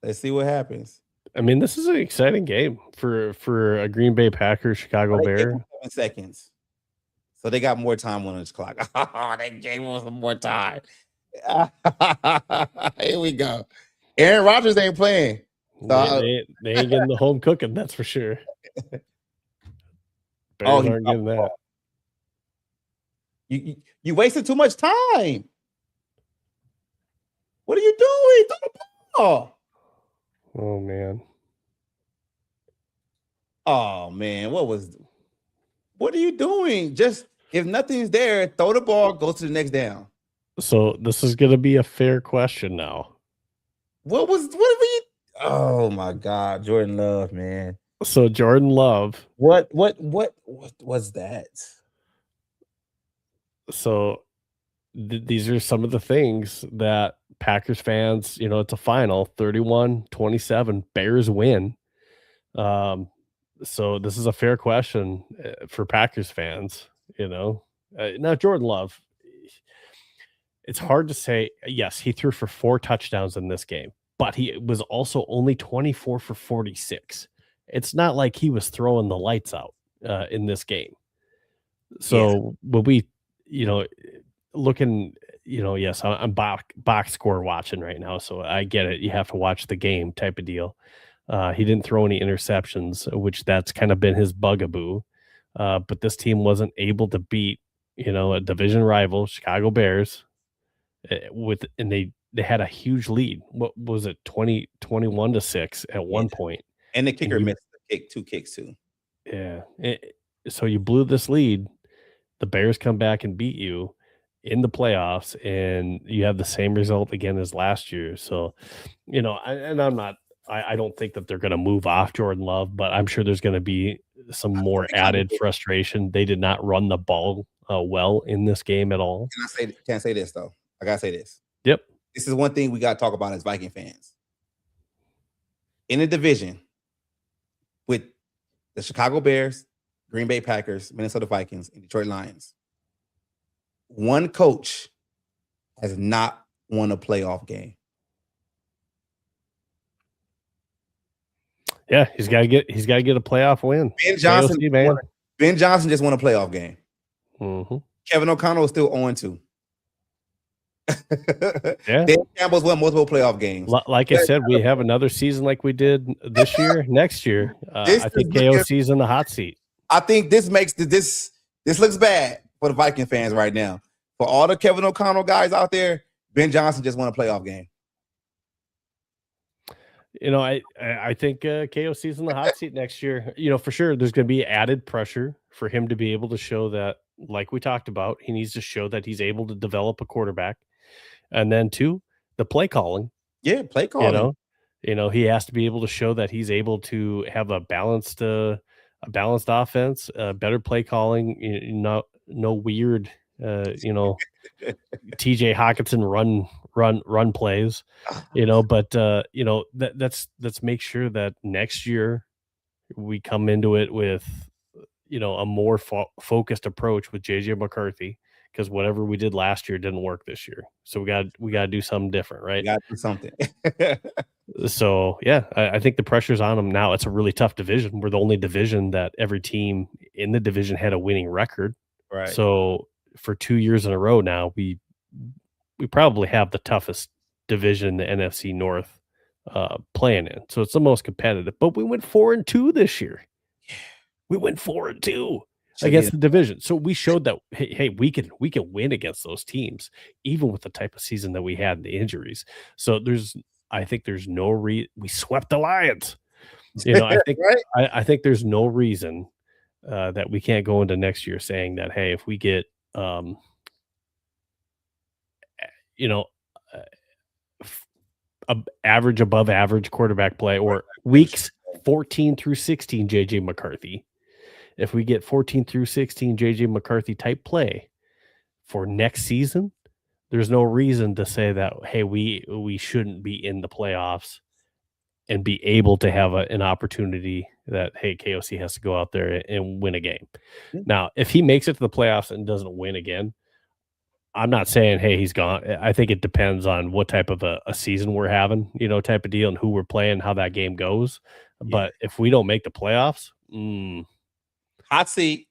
Let's see what happens. I mean, this is an exciting game for a Green Bay Packers Chicago Bear. 7 seconds. So they got more time on this clock. Oh, they gave us some more time. Here we go. Aaron Rodgers ain't playing. So they ain't getting the home cooking, that's for sure. Bears aren't getting that. You wasted too much time. What are you doing? Throw the ball. Oh man. Oh man, what are you doing? Just If nothing's there, throw the ball, go to the next down. So this is going to be a fair question now. What were you? Oh my God, Jordan Love, man. So Jordan Love. What was that? So these are some of the things that Packers fans, it's a final 31-27, Bears win. So this is a fair question for Packers fans, Now Jordan Love, it's hard to say. Yes, he threw for 4 touchdowns in this game, but he was also only 24 for 46. It's not like he was throwing the lights out in this game. So when we, looking, yes, I'm box score watching right now, so I get it. You have to watch the game type of deal. He didn't throw any interceptions, which that's kind of been his bugaboo. But this team wasn't able to beat, a division rival, Chicago Bears, and they had a huge lead. What was it, 21-6 at one point? And the kicker missed the kick, 2 kicks too. Yeah. So you blew this lead. The Bears come back and beat you in the playoffs, and you have the same result again as last year. So, I don't think that they're going to move off Jordan Love, but I'm sure there's going to be some more added frustration. They did not run the ball well in this game at all. Can't say this though. I gotta say this. Yep. This is one thing we gotta talk about as Viking fans. In a division with the Chicago Bears, Green Bay Packers, Minnesota Vikings, and Detroit Lions, one coach has not won a playoff game. Yeah, he's got to get a playoff win. Ben Johnson just won a playoff game. Mm-hmm. Kevin O'Connell is still 0-2. Yeah. Dan Campbell's won multiple playoff games. Like I said, we have another season like we did this year. Next year, I think KOC's in the hot seat. I think this makes this looks bad for the Viking fans right now. For all the Kevin O'Connell guys out there, Ben Johnson just won a playoff game. I think KOC's in the hot seat next year. For sure, there's going to be added pressure for him to be able to show that, like we talked about, he needs to show that he's able to develop a quarterback. And then 2, the play calling. Yeah, play calling. He has to be able to show that he's able to have a balanced offense, better play calling, no weird, TJ Hawkinson run plays, but let's make sure that next year we come into it with, a more focused approach with JJ McCarthy, because whatever we did last year didn't work this year. So we got to do something different, right? We got to do something. So yeah, I think the pressure's on them now. It's a really tough division. We're the only division that every team in the division had a winning record. Right. So for 2 years in a row now, we probably have the toughest division the NFC North playing in. So it's the most competitive. But we went 4-2 this year. We went 4-2 against the division. So we showed that, hey, we can win against those teams, even with the type of season that we had and the injuries. So I think there's no we swept the Lions. I think right? I think there's no reason that we can't go into next year saying that, hey, if we get above average quarterback play, or weeks 14 through 16 JJ McCarthy, if we get 14 through 16 JJ McCarthy type play for next season, there's no reason to say that, hey, we shouldn't be in the playoffs and be able to have an opportunity that, hey, KOC has to go out there and win a game. Mm-hmm. Now, if he makes it to the playoffs and doesn't win again, I'm not saying, hey, he's gone. I think it depends on what type of a season we're having, type of deal, and who we're playing, how that game goes. Yeah. But if we don't make the playoffs, hot seat.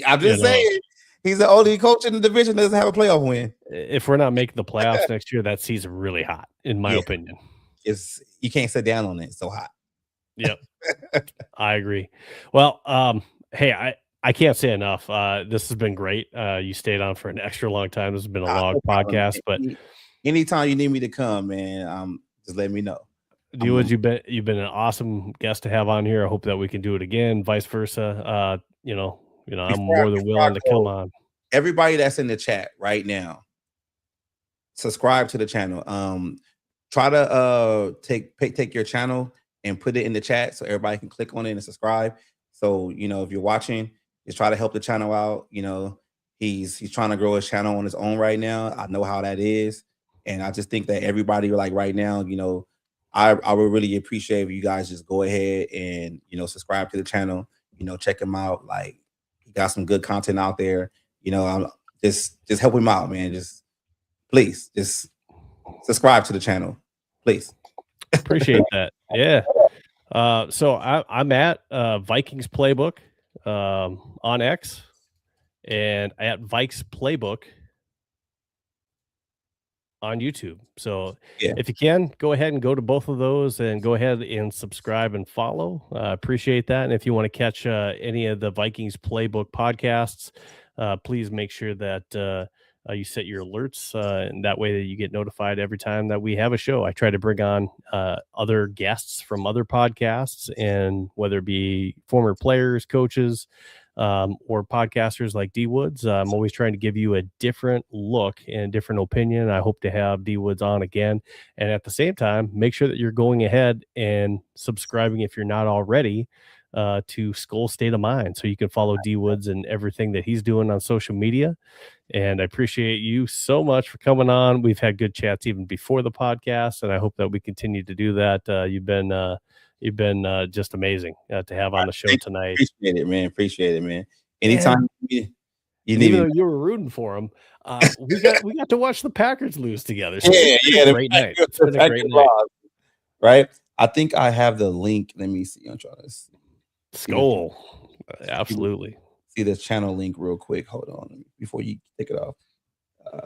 I'm just saying, he's the only coach in the division that doesn't have a playoff win. If we're not making the playoffs next year, that season's really hot, in my opinion. You can't sit down on it. It's so hot. Yep. I agree. Well, hey, I can't say enough. This has been great. You stayed on for an extra long time. This has been a long podcast, but anytime you need me to come, man, just let me know. You've been an awesome guest to have on here. I hope that we can do it again, vice versa. I'm more than willing to come on. everybody that's in the chat right now, subscribe to the channel. Try to take your channel and put it in the chat so everybody can click on it and subscribe. So, you know, if you're watching, just try to help the channel out. You know, he's trying to grow his channel on his own right now. I know how that is. And I just think that everybody, like right now, you know, I would really appreciate if you guys just go ahead and, you know, subscribe to the channel, you know, check him out. Like, he got some good content out there. You know, I'm just help him out, man. Just please just subscribe to the channel, please. Appreciate that. Yeah. So I'm at Vikings Playbook on X and at Vikes Playbook on YouTube. So if you can, go ahead and go to both of those and go ahead and subscribe and follow. Appreciate that. And if you want to catch any of the Vikings Playbook podcasts, please make sure that you set your alerts, and that way that you get notified every time that we have a show. I try to bring on other guests from other podcasts, and whether it be former players, coaches, or podcasters like D Woods. I'm always trying to give you a different look and different opinion. I hope to have D Woods on again. And at the same time, make sure that you're going ahead and subscribing, if you're not already, to Skol State of Mind, so you can follow D Woods and everything that he's doing on social media. And I appreciate you so much for coming on. We've had good chats even before the podcast, and I hope that we continue to do that. You've been just amazing to have on the show tonight. Appreciate it, man. Appreciate it, man. Anytime you need, even though you were rooting for them, we got to watch the Packers lose together. So great night. It's been a great night, right? I think I have the link. Let me see. I'm trying to see. Skol, absolutely. See the channel link real quick. Hold on before you take it off.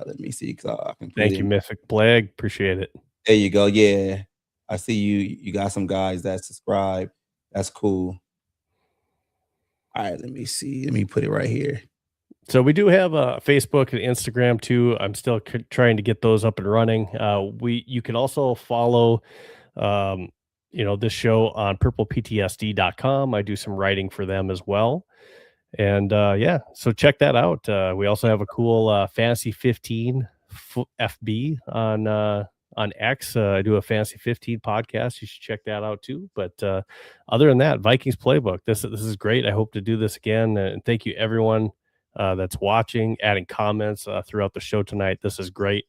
Let me see. I can. Thank you, Mythic Plague. Appreciate it. There you go. Yeah. I see you got some guys that subscribe. That's cool. All right, let me see. Let me put it right here. So we do have a Facebook and Instagram too. I'm still trying to get those up and running. You can also follow this show on purpleptsd.com. I do some writing for them as well. And so check that out. We also have a cool Fantasy 15 FB on X. I do a Fantasy 15 podcast. You should check that out too. But other than that, Vikings Playbook. This is great. I hope to do this again. And thank you everyone that's watching, adding comments throughout the show tonight. This is great.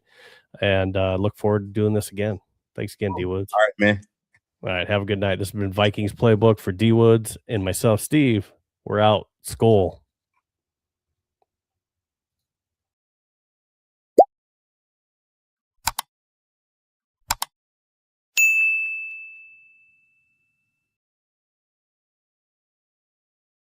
And look forward to doing this again. Thanks again, D Woods. All right, man. All right, have a good night. This has been Vikings Playbook for D Woods and myself, Steve. We're out. Skol.